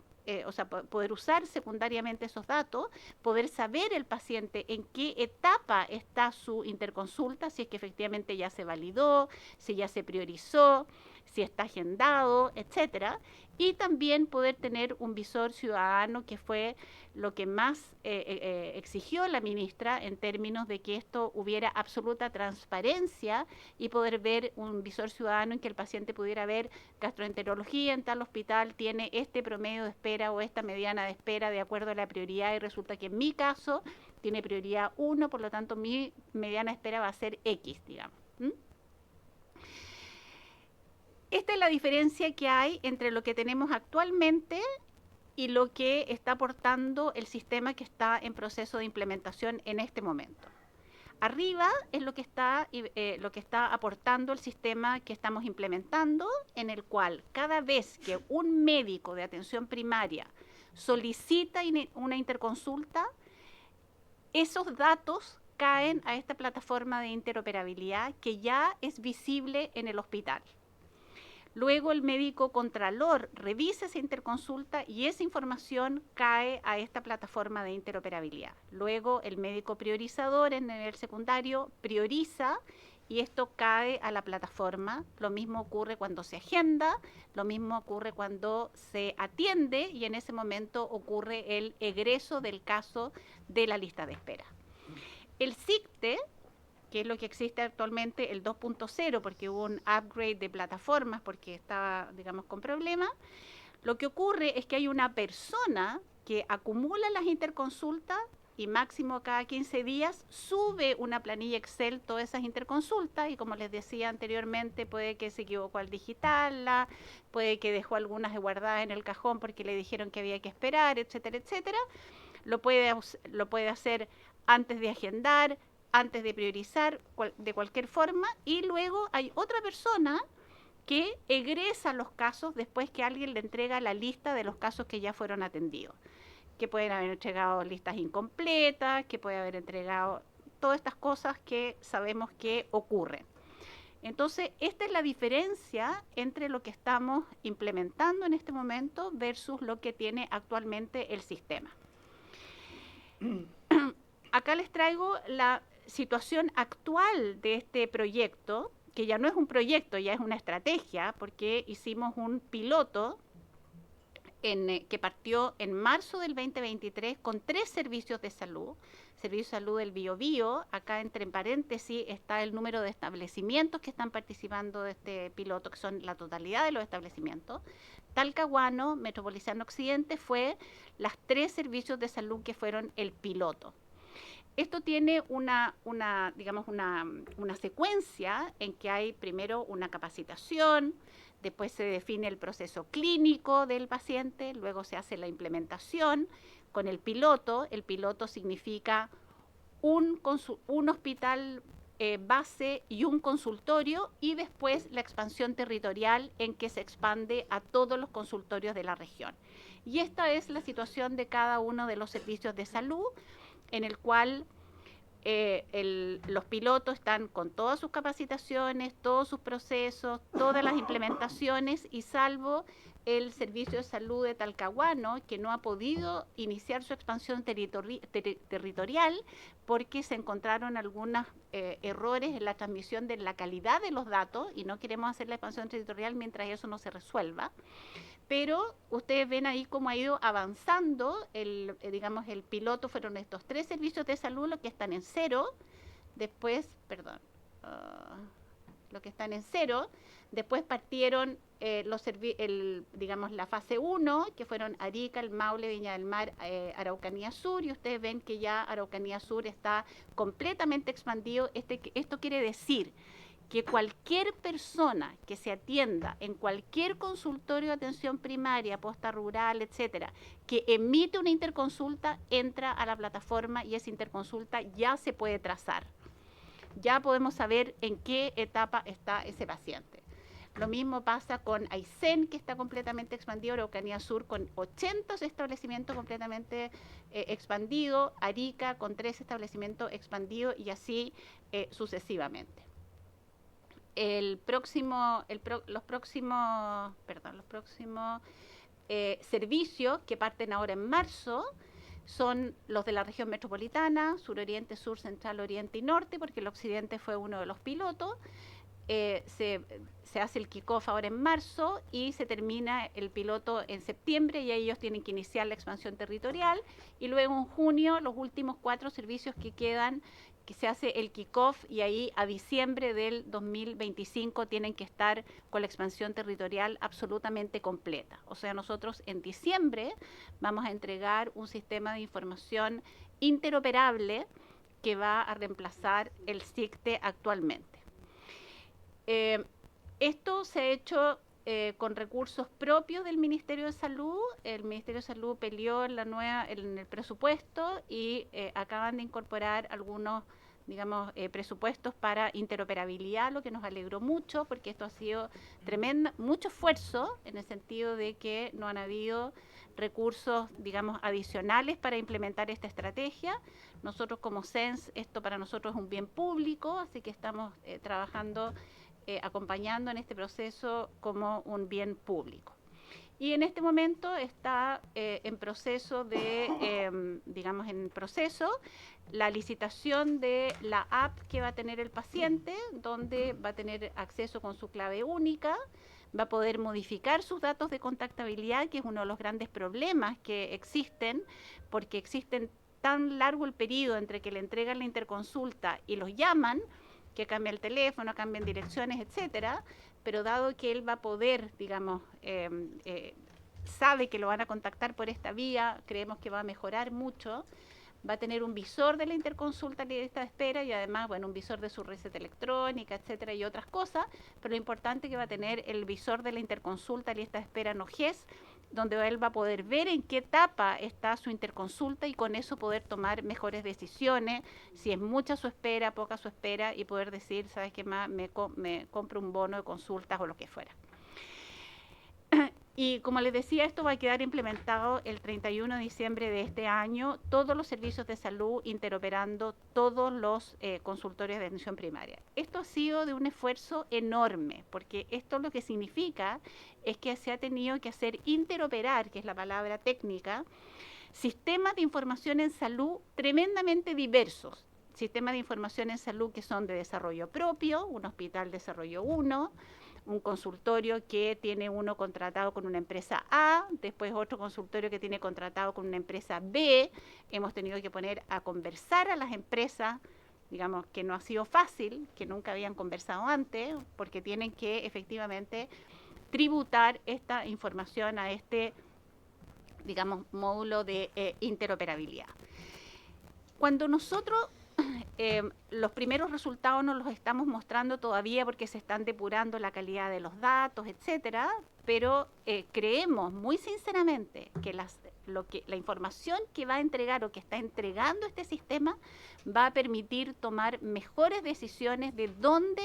poder usar secundariamente esos datos, poder saber el paciente en qué etapa está su interconsulta, si es que efectivamente ya se validó, si ya se priorizó, si está agendado, etcétera, y también poder tener un visor ciudadano, que fue lo que más exigió la ministra en términos de que esto hubiera absoluta transparencia y poder ver un visor ciudadano en que el paciente pudiera ver gastroenterología en tal hospital tiene este promedio de espera o esta mediana de espera de acuerdo a la prioridad, y resulta que en mi caso tiene prioridad 1, por lo tanto mi mediana espera va a ser X, digamos. Esta es la diferencia que hay entre lo que tenemos actualmente y lo que está aportando el sistema que está en proceso de implementación en este momento. Arriba es lo que está aportando el sistema que estamos implementando, en el cual cada vez que un médico de atención primaria solicita una interconsulta, esos datos caen a esta plataforma de interoperabilidad que ya es visible en el hospital. Luego el médico contralor revisa esa interconsulta y esa información cae a esta plataforma de interoperabilidad. Luego el médico priorizador en el secundario prioriza y esto cae a la plataforma. Lo mismo ocurre cuando se agenda, lo mismo ocurre cuando se atiende y en ese momento ocurre el egreso del caso de la lista de espera. El SICTE que es lo que existe actualmente, el 2.0, porque hubo un upgrade de plataformas, porque estaba, digamos, con problemas. Lo que ocurre es que hay una persona que acumula las interconsultas y máximo cada 15 días sube una planilla Excel todas esas interconsultas, y como les decía anteriormente, puede que se equivocó al digitarla, puede que dejó algunas guardadas en el cajón porque le dijeron que había que esperar, etcétera, etcétera. Lo puede hacer antes de agendar, antes de priorizar, de cualquier forma, y luego hay otra persona que egresa los casos después que alguien le entrega la lista de los casos que ya fueron atendidos, que pueden haber entregado listas incompletas, que puede haber entregado todas estas cosas que sabemos que ocurren. Entonces, esta es la diferencia entre lo que estamos implementando en este momento versus lo que tiene actualmente el sistema. Acá les traigo la situación actual de este proyecto, que ya no es un proyecto, ya es una estrategia, porque hicimos un piloto que partió en marzo del 2023 con 3 servicios de salud. Servicio de salud del Biobío, acá entre paréntesis está el número de establecimientos que están participando de este piloto, que son la totalidad de los establecimientos. Talcahuano, Metropolitano Occidente, fue las 3 servicios de salud que fueron el piloto. Esto tiene una secuencia en que hay primero una capacitación, después se define el proceso clínico del paciente, luego se hace la implementación con el piloto. El piloto significa un hospital base y un consultorio, y después la expansión territorial en que se expande a todos los consultorios de la región. Y esta es la situación de cada uno de los servicios de salud, en el cual los pilotos están con todas sus capacitaciones, todos sus procesos, todas las implementaciones, y salvo el servicio de salud de Talcahuano, que no ha podido iniciar su expansión territorial porque se encontraron algunos errores en la transmisión de la calidad de los datos, y no queremos hacer la expansión territorial mientras eso no se resuelva. Pero ustedes ven ahí cómo ha ido avanzando el piloto. Fueron estos 3 servicios de salud los que están en 0, después, los que están en 0, después partieron la fase 1, que fueron Arica, El Maule, Viña del Mar, Araucanía Sur, y ustedes ven que ya Araucanía Sur está completamente expandido. Esto quiere decir que cualquier persona que se atienda en cualquier consultorio de atención primaria, posta rural, etcétera, que emite una interconsulta, entra a la plataforma y esa interconsulta ya se puede trazar. Ya podemos saber en qué etapa está ese paciente. Lo mismo pasa con Aysén, que está completamente expandido, Araucanía Sur con 80 establecimientos completamente expandidos, Arica con 3 establecimientos expandidos, y así sucesivamente. Los próximos servicios que parten ahora en marzo son los de la región metropolitana, suroriente, sur, central, oriente y norte, porque el occidente fue uno de los pilotos. Se hace el kickoff ahora en marzo y se termina el piloto en septiembre, y ellos tienen que iniciar la expansión territorial, y luego en junio los últimos 4 servicios que quedan, que se hace el kickoff, y ahí a diciembre del 2025 tienen que estar con la expansión territorial absolutamente completa. O sea, nosotros en diciembre vamos a entregar un sistema de información interoperable que va a reemplazar el SICTE actualmente. Esto se ha hecho con recursos propios del Ministerio de Salud. El Ministerio de Salud peleó en el presupuesto, y acaban de incorporar algunos presupuestos para interoperabilidad, lo que nos alegró mucho, porque esto ha sido mucho esfuerzo, en el sentido de que no han habido recursos, adicionales para implementar esta estrategia. Nosotros como SENS, esto para nosotros es un bien público, así que estamos trabajando, acompañando en este proceso como un bien público. Y en este momento está en proceso la licitación de la app que va a tener el paciente, donde va a tener acceso con su clave única, va a poder modificar sus datos de contactabilidad, que es uno de los grandes problemas que existen, porque existen tan largo el periodo entre que le entregan la interconsulta y los llaman, que cambia el teléfono, cambian direcciones, etcétera, pero dado que él va a poder, digamos, sabe que lo van a contactar por esta vía, creemos que va a mejorar mucho. Va a tener un visor de la interconsulta y lista de espera y además, bueno, un visor de su receta electrónica, etcétera, y otras cosas, pero lo importante es que va a tener el visor de la interconsulta y lista de espera no GES, donde él va a poder ver en qué etapa está su interconsulta y con eso poder tomar mejores decisiones, si es mucha su espera, poca su espera, y poder decir, ¿sabes qué más? Me compro un bono de consultas o lo que fuera. Y como les decía, esto va a quedar implementado el 31 de diciembre de este año, todos los servicios de salud interoperando todos los consultorios de atención primaria. Esto ha sido de un esfuerzo enorme, porque esto lo que significa es que se ha tenido que hacer interoperar, que es la palabra técnica, sistemas de información en salud tremendamente diversos. Sistemas de información en salud que son de desarrollo propio, un hospital desarrollo 1, un consultorio que tiene uno contratado con una empresa A, después otro consultorio que tiene contratado con una empresa B. Hemos tenido que poner a conversar a las empresas, digamos que no ha sido fácil, que nunca habían conversado antes, porque tienen que efectivamente tributar esta información a este, digamos, módulo de interoperabilidad. Cuando nosotros los primeros resultados no los estamos mostrando todavía porque se están depurando la calidad de los datos, etcétera, pero creemos muy sinceramente que la información que va a entregar o que está entregando este sistema va a permitir tomar mejores decisiones de dónde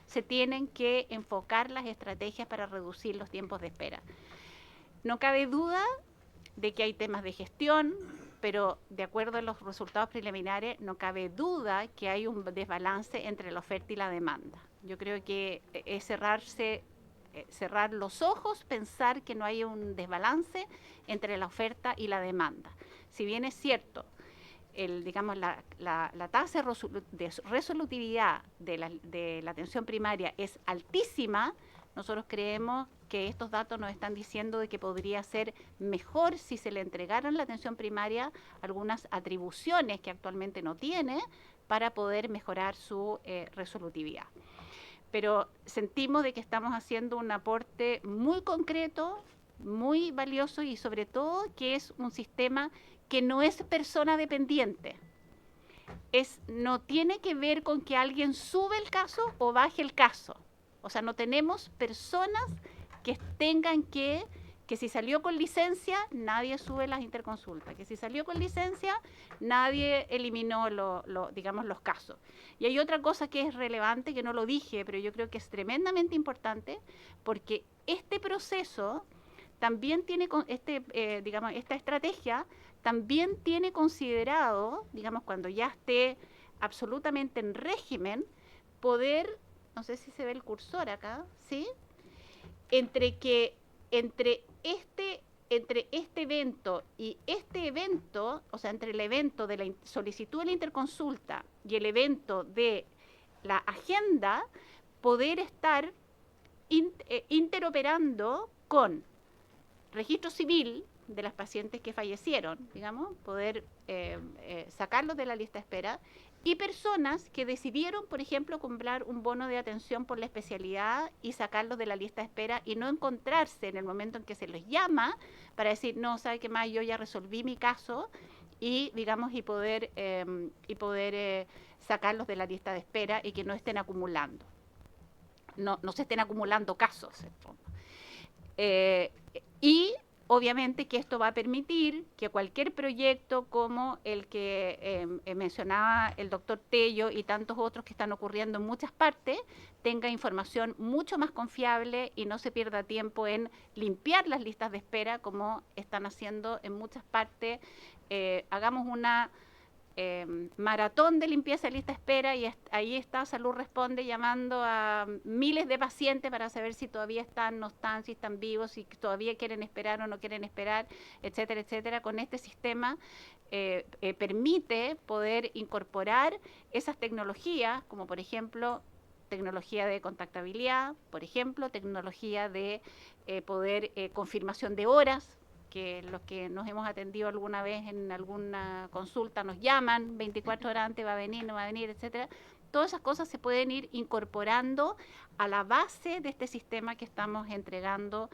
se tienen que enfocar las estrategias para reducir los tiempos de espera. No cabe duda de que hay temas de gestión, pero de acuerdo a los resultados preliminares no cabe duda que hay un desbalance entre la oferta y la demanda. Yo creo que es cerrar los ojos, pensar que no hay un desbalance entre la oferta y la demanda. Si bien es cierto, digamos, la tasa de resolutividad de la atención primaria es altísima, nosotros creemos que estos datos nos están diciendo de que podría ser mejor si se le entregaran a la atención primaria algunas atribuciones que actualmente no tiene para poder mejorar su resolutividad. Pero sentimos de que estamos haciendo un aporte muy concreto, muy valioso y sobre todo que es un sistema que no es persona dependiente. No tiene que ver con que alguien sube el caso o baje el caso. O sea, no tenemos personas que tengan que si salió con licencia, nadie sube las interconsultas, que si salió con licencia, nadie eliminó digamos, los casos. Y hay otra cosa que es relevante, que no lo dije, pero yo creo que es tremendamente importante, porque este proceso también tiene, digamos, esta estrategia también tiene considerado, digamos, cuando ya esté absolutamente en régimen, poder, no sé si se ve el cursor acá, ¿sí? Entre este evento y este evento, o sea, entre el evento de la solicitud de la interconsulta y el evento de la agenda, poder estar interoperando con registro civil de las pacientes que fallecieron, digamos, poder sacarlos de la lista de espera, y personas que decidieron, por ejemplo, comprar un bono de atención por la especialidad y sacarlos de la lista de espera y no encontrarse en el momento en que se los llama para decir, no, ¿sabe qué más? Yo ya resolví mi caso y, digamos, y poder sacarlos de la lista de espera y que no estén acumulando. No se estén acumulando casos, en el fondo. Y obviamente que esto va a permitir que cualquier proyecto como el que mencionaba el doctor Tello y tantos otros que están ocurriendo en muchas partes, tenga información mucho más confiable y no se pierda tiempo en limpiar las listas de espera como están haciendo en muchas partes. Hagamos una maratón de limpieza de lista de espera y ahí está Salud Responde llamando a miles de pacientes para saber si todavía están, no están, si están vivos, si todavía quieren esperar o no quieren esperar, etcétera, etcétera. Con este sistema permite poder incorporar esas tecnologías, como por ejemplo tecnología de contactabilidad, por ejemplo, tecnología de poder confirmación de horas, porque los que nos hemos atendido alguna vez en alguna consulta nos llaman 24 horas antes, va a venir, no va a venir, etcétera. Todas esas cosas se pueden ir incorporando a la base de este sistema que estamos entregando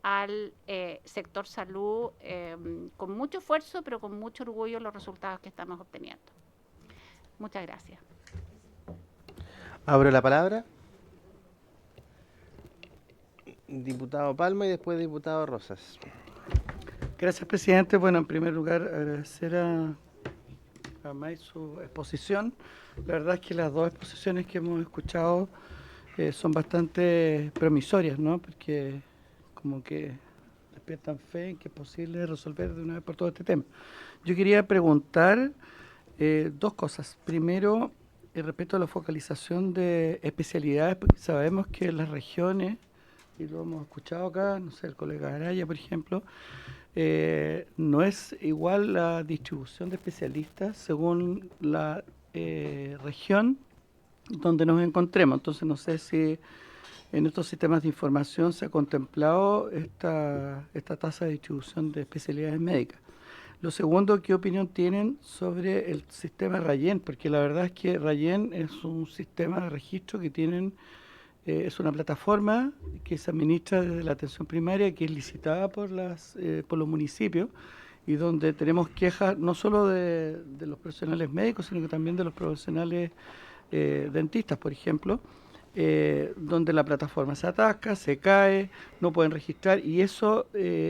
al sector salud con mucho esfuerzo, pero con mucho orgullo los resultados que estamos obteniendo. Muchas gracias. Abro la palabra. Diputado Palma y después diputado Rosas. Gracias, presidente. Bueno, en primer lugar, agradecer a May su exposición. La verdad es que las dos exposiciones que hemos escuchado son bastante promisorias, ¿no? Porque como que despiertan fe en que es posible resolver de una vez por todo este tema. Yo quería preguntar dos cosas. Primero, respecto a la focalización de especialidades, porque sabemos que en las regiones, y lo hemos escuchado acá, no sé, el colega Araya, por ejemplo, no es igual la distribución de especialistas según la región donde nos encontremos. Entonces, no sé si en estos sistemas de información se ha contemplado esta tasa de distribución de especialidades médicas. Lo segundo, ¿qué opinión tienen sobre el sistema Rayen? Porque la verdad es que Rayen es un sistema de registro que tienen, es una plataforma que se administra desde la atención primaria, que es licitada por los municipios, y donde tenemos quejas no solo de los profesionales médicos, sino que también de los profesionales dentistas, por ejemplo, donde la plataforma se atasca, se cae, no pueden registrar, y eso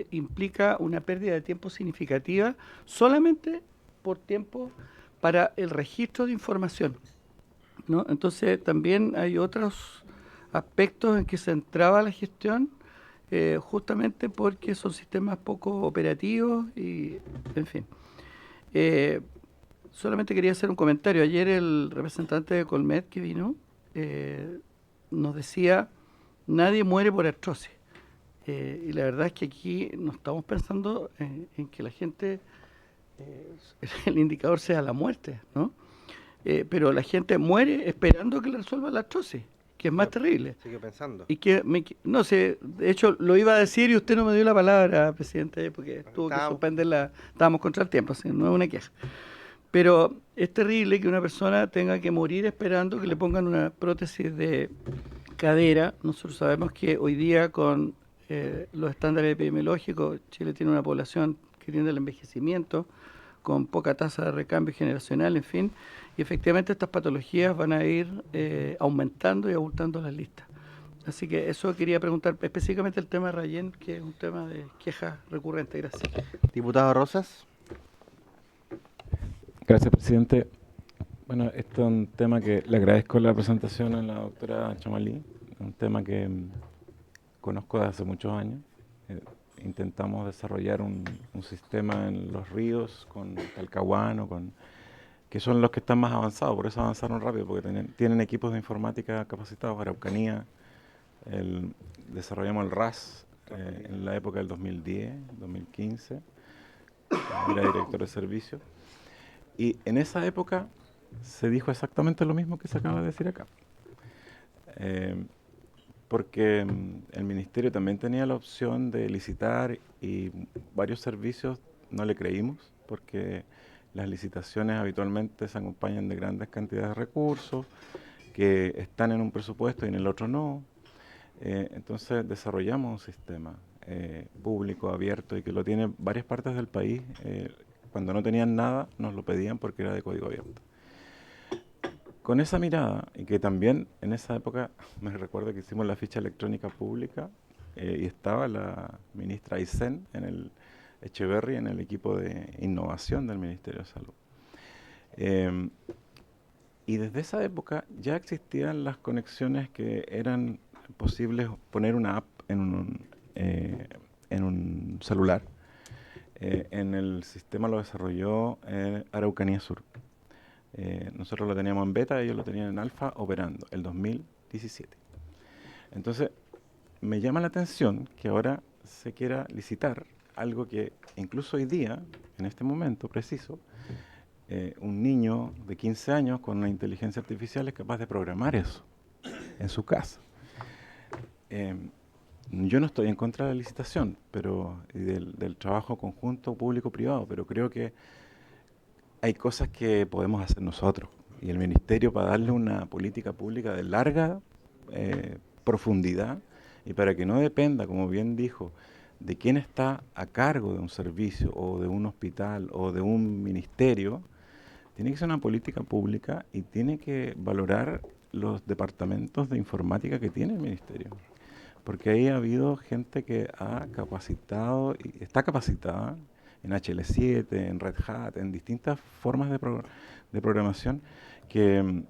implica una pérdida de tiempo significativa solamente por tiempo para el registro de información, ¿no? Entonces también hay otros aspectos en que se entraba la gestión, justamente porque son sistemas poco operativos y, en fin. Solamente quería hacer un comentario. Ayer el representante de Colmet que vino nos decía, nadie muere por artrosis. Y la verdad es que aquí no estamos pensando en que la gente, el indicador sea la muerte, ¿no? Pero la gente muere esperando que le resuelva la artrosis, que es más terrible. Sigue pensando. Y que, no sé, de hecho lo iba a decir y usted no me dio la palabra, presidente, porque tuvo que suspenderla, estábamos contra el tiempo, así, no es una queja. Pero es terrible que una persona tenga que morir esperando que le pongan una prótesis de cadera. Nosotros sabemos que hoy día con los estándares epidemiológicos, Chile tiene una población que tiende al envejecimiento, con poca tasa de recambio generacional, en fin, y efectivamente estas patologías van a ir aumentando y abultando las listas. Así que eso quería preguntar, específicamente el tema de Rayen, que es un tema de queja recurrente. Gracias. Diputado Rosas. Gracias, presidente. Bueno, esto es un tema que le agradezco la presentación a la doctora Chamalí, un tema que conozco desde hace muchos años. Intentamos desarrollar un sistema en los ríos con Talcahuano, que son los que están más avanzados, por eso avanzaron rápido, porque tienen equipos de informática capacitados. Araucanía, desarrollamos el RAS en la época del 2010, 2015, era director de servicio. Y en esa época se dijo exactamente lo mismo que se acaba de decir acá. Porque el ministerio también tenía la opción de licitar y varios servicios no le creímos, porque las licitaciones habitualmente se acompañan de grandes cantidades de recursos que están en un presupuesto y en el otro no. Entonces desarrollamos un sistema público, abierto, y que lo tiene varias partes del país. Cuando no tenían nada, nos lo pedían porque era de código abierto. Con esa mirada, y que también en esa época me recuerdo que hicimos la ficha electrónica pública y estaba la ministra Aysén en el Echeverry, en el equipo de innovación del Ministerio de Salud. Y desde esa época ya existían las conexiones que eran posibles poner una app en un celular. En el sistema lo desarrolló Araucanía Sur. Nosotros lo teníamos en beta, ellos lo tenían en alfa operando el 2017. Entonces, me llama la atención que ahora se quiera licitar algo que incluso hoy día, en este momento preciso, un niño de 15 años con una inteligencia artificial es capaz de programar eso en su casa. Yo no estoy en contra de la licitación, pero y del trabajo conjunto público-privado, pero creo que hay cosas que podemos hacer nosotros y el ministerio para darle una política pública de larga profundidad y para que no dependa, como bien dijo, de quién está a cargo de un servicio o de un hospital o de un ministerio. Tiene que ser una política pública y tiene que valorar los departamentos de informática que tiene el ministerio. Porque ahí ha habido gente que ha capacitado y está capacitada en HL7, en Red Hat, en distintas formas de programación que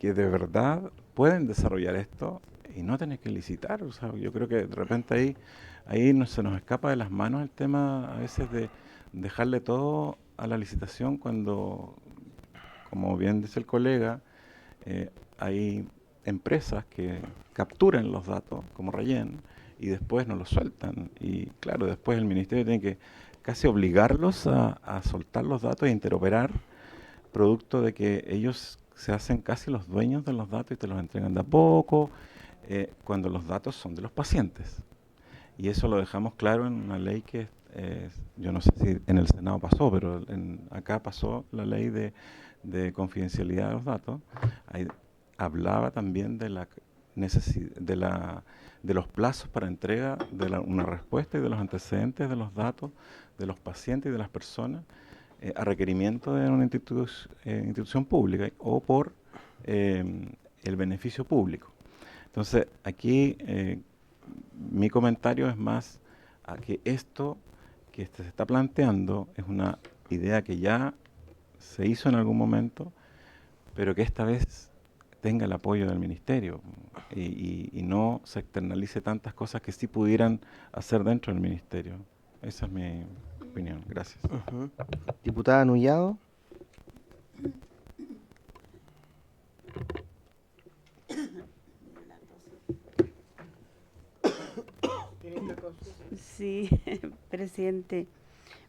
de verdad pueden desarrollar esto y no tener que licitar. O sea, yo creo que de repente ahí se nos escapa de las manos el tema a veces de dejarle todo a la licitación cuando, como bien dice el colega, hay empresas que capturan los datos como relleno y después no los sueltan. Y claro, después el ministerio tiene que casi obligarlos a soltar los datos e interoperar, producto de que ellos se hacen casi los dueños de los datos y te los entregan de a poco, cuando los datos son de los pacientes. Y eso lo dejamos claro en una ley que yo no sé si en el Senado pasó, pero acá pasó la ley de confidencialidad de los datos. Ahí hablaba también de la necesidad de los plazos para entrega de una respuesta y de los antecedentes de los datos de los pacientes y de las personas a requerimiento de una institución pública o por el beneficio público. Entonces, aquí mi comentario es más a que esto que se está planteando es una idea que ya se hizo en algún momento, pero que esta vez tenga el apoyo del ministerio y no se externalice tantas cosas que sí pudieran hacer dentro del ministerio. Esa es mi opinión. Gracias. Diputada Nullado. Sí, presidente.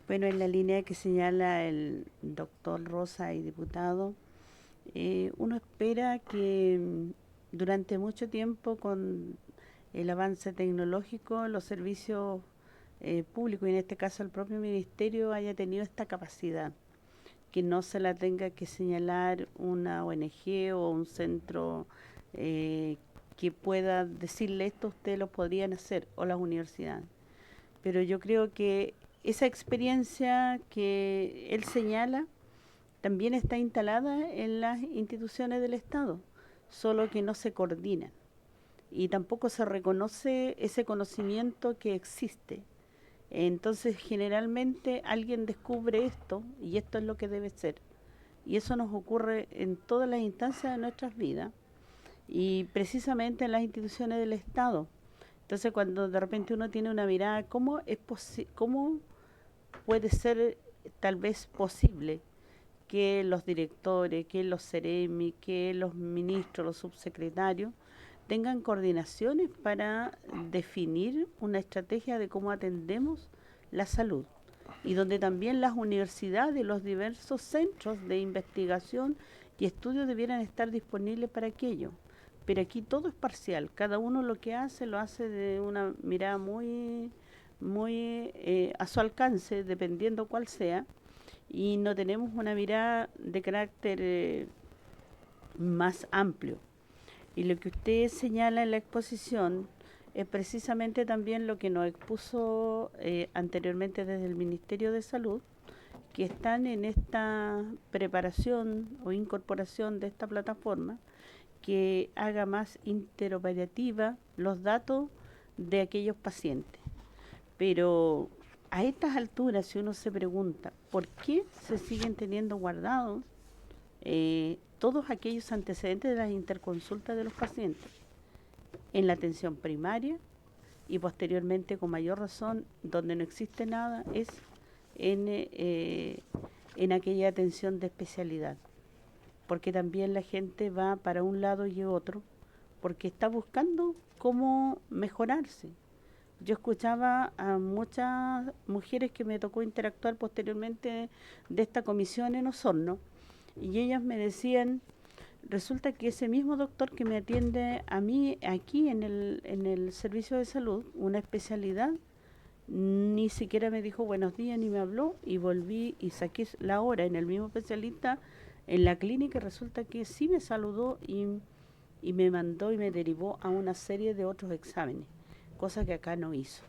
Bueno, en la línea que señala el doctor Rosa y diputado, uno espera que durante mucho tiempo con el avance tecnológico los servicios públicos, y en este caso el propio ministerio, haya tenido esta capacidad, que no se la tenga que señalar una ONG o un centro que pueda decirle esto ustedes lo podrían hacer, o las universidades. Pero yo creo que esa experiencia que él señala también está instalada en las instituciones del Estado, solo que no se coordinan y tampoco se reconoce ese conocimiento que existe. Entonces, generalmente alguien descubre esto y esto es lo que debe ser. Y eso nos ocurre en todas las instancias de nuestras vidas y precisamente en las instituciones del Estado. Entonces, cuando de repente uno tiene una mirada, ¿cómo puede ser tal vez posible que los directores, que los CEREMI, que los ministros, los subsecretarios tengan coordinaciones para definir una estrategia de cómo atendemos la salud? Y donde también las universidades, los diversos centros de investigación y estudios debieran estar disponibles para aquello. Pero aquí todo es parcial, cada uno lo hace de una mirada muy a su alcance, dependiendo cuál sea, y no tenemos una mirada de carácter más amplio. Y lo que usted señala en la exposición es precisamente también lo que nos expuso anteriormente desde el Ministerio de Salud, que están en esta preparación o incorporación de esta plataforma que haga más interoperativa los datos de aquellos pacientes. Pero a estas alturas, si uno se pregunta, ¿por qué se siguen teniendo guardados todos aquellos antecedentes de las interconsultas de los pacientes en la atención primaria y posteriormente, con mayor razón, donde no existe nada, es en aquella atención de especialidad? Porque también la gente va para un lado y otro, porque está buscando cómo mejorarse. Yo escuchaba a muchas mujeres que me tocó interactuar posteriormente de esta comisión en Osorno, y ellas me decían, resulta que ese mismo doctor que me atiende a mí aquí en el servicio de salud, una especialidad, ni siquiera me dijo buenos días ni me habló, y volví y saqué la hora en el mismo especialista en la clínica, y resulta que sí me saludó y me mandó y me derivó a una serie de otros exámenes, cosa que acá no hizo.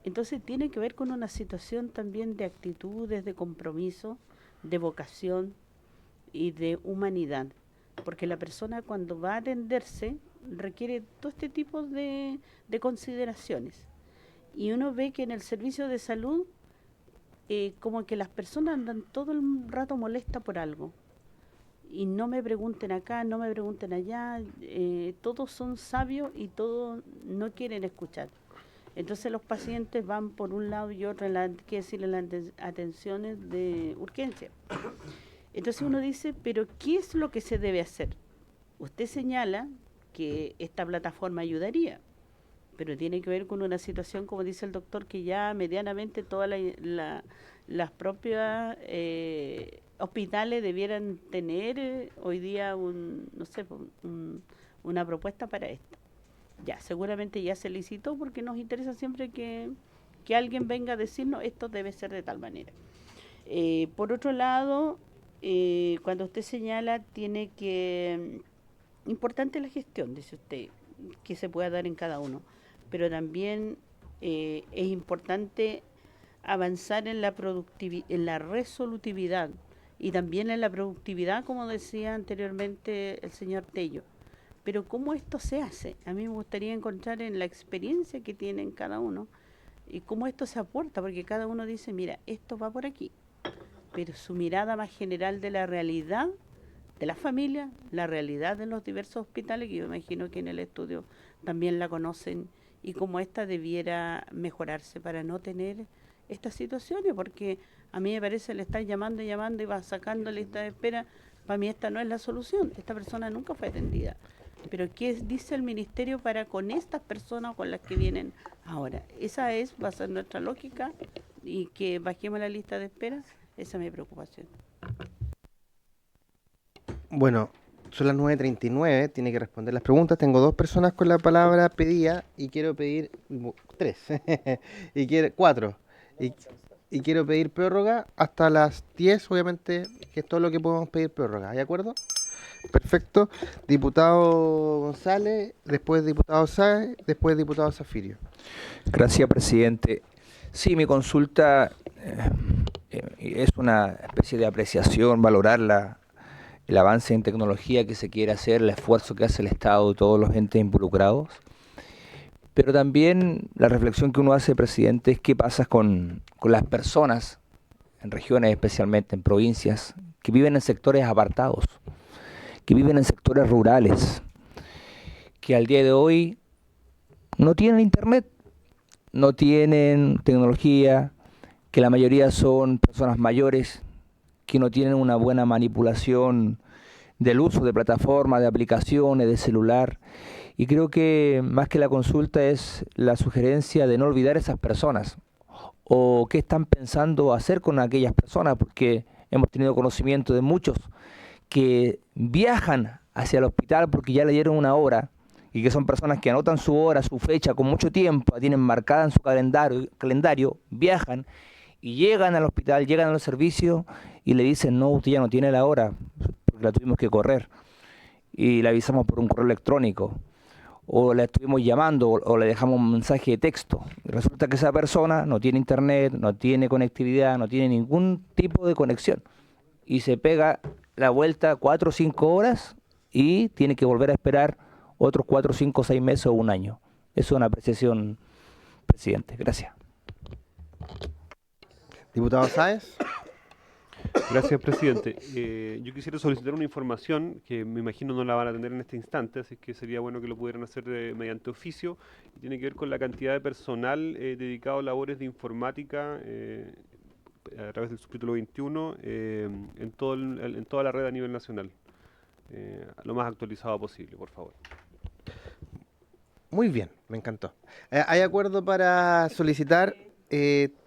Entonces tiene que ver con una situación también de actitudes, de compromiso, de vocación y de humanidad, porque la persona cuando va a atenderse requiere todo este tipo de consideraciones. Y uno ve que en el servicio de salud como que las personas andan todo el rato molestas por algo. Y no me pregunten acá, no me pregunten allá, todos son sabios y todos no quieren escuchar. Entonces los pacientes van por un lado y otro, quiere decir, en las atenciones de urgencia. Entonces uno dice, pero ¿qué es lo que se debe hacer? Usted señala que esta plataforma ayudaría, pero tiene que ver con una situación, como dice el doctor, que ya medianamente todas las propias hospitales debieran tener hoy día una propuesta para esto. Ya, seguramente ya se licitó, porque nos interesa siempre que alguien venga a decirnos esto debe ser de tal manera. Por otro lado, cuando usted señala, tiene que... Importante la gestión, dice usted, que se pueda dar en cada uno, pero también es importante avanzar en la resolutividad y también en la productividad, como decía anteriormente el señor Tello. Pero ¿cómo esto se hace? A mí me gustaría encontrar en la experiencia que tienen cada uno y cómo esto se aporta, porque cada uno dice, mira, esto va por aquí, pero su mirada más general de la realidad de la familia, la realidad de los diversos hospitales, que yo imagino que en el estudio también la conocen, y cómo esta debiera mejorarse para no tener estas situaciones, porque a mí me parece le están llamando y va sacando lista de espera. Para mí esta no es la solución, esta persona nunca fue atendida. Pero ¿qué dice el ministerio para con estas personas con las que vienen ahora? Esa va a ser nuestra lógica, y que bajemos la lista de espera, esa es mi preocupación. Bueno, son las 9:39, tiene que responder las preguntas. Tengo 2 personas con la palabra pedida y quiero pedir 3, y quiero 4. Y quiero pedir prórroga hasta las 10, obviamente, que es todo lo que podemos pedir prórroga. ¿De acuerdo? Perfecto. Diputado González, después diputado Sáez, después diputado Zafirio. Gracias, presidente. Sí, mi consulta es una especie de apreciación, valorar el avance en tecnología que se quiere hacer, el esfuerzo que hace el Estado y todos los entes involucrados. Pero también la reflexión que uno hace, presidente, es qué pasa con las personas, en regiones especialmente, en provincias, que viven en sectores apartados, que viven en sectores rurales, que al día de hoy no tienen internet, no tienen tecnología, que la mayoría son personas mayores, que no tienen una buena manipulación del uso de plataformas, de aplicaciones, de celular. Y creo que más que la consulta es la sugerencia de no olvidar a esas personas, o qué están pensando hacer con aquellas personas, porque hemos tenido conocimiento de muchos que viajan hacia el hospital porque ya le dieron una hora, y que son personas que anotan su hora, su fecha con mucho tiempo, la tienen marcada en su calendario, viajan y llegan al hospital, llegan al servicio y le dicen, no, usted ya no tiene la hora, porque la tuvimos que correr. Y le avisamos por un correo electrónico, o la estuvimos llamando, o le dejamos un mensaje de texto. Y resulta que esa persona no tiene internet, no tiene conectividad, no tiene ningún tipo de conexión. Y se pega la vuelta 4 o 5 horas y tiene que volver a esperar otros 4, 5, 6 meses o un año. Eso es una apreciación, presidente. Gracias. Diputado Sáez. Gracias, presidente. Yo quisiera solicitar una información que me imagino no la van a tener en este instante, así que sería bueno que lo pudieran hacer mediante oficio. Y tiene que ver con la cantidad de personal dedicado a labores de informática a través del subtítulo 21 en toda la red a nivel nacional. Lo más actualizado posible, por favor. Muy bien, me encantó. ¿Hay acuerdo para solicitar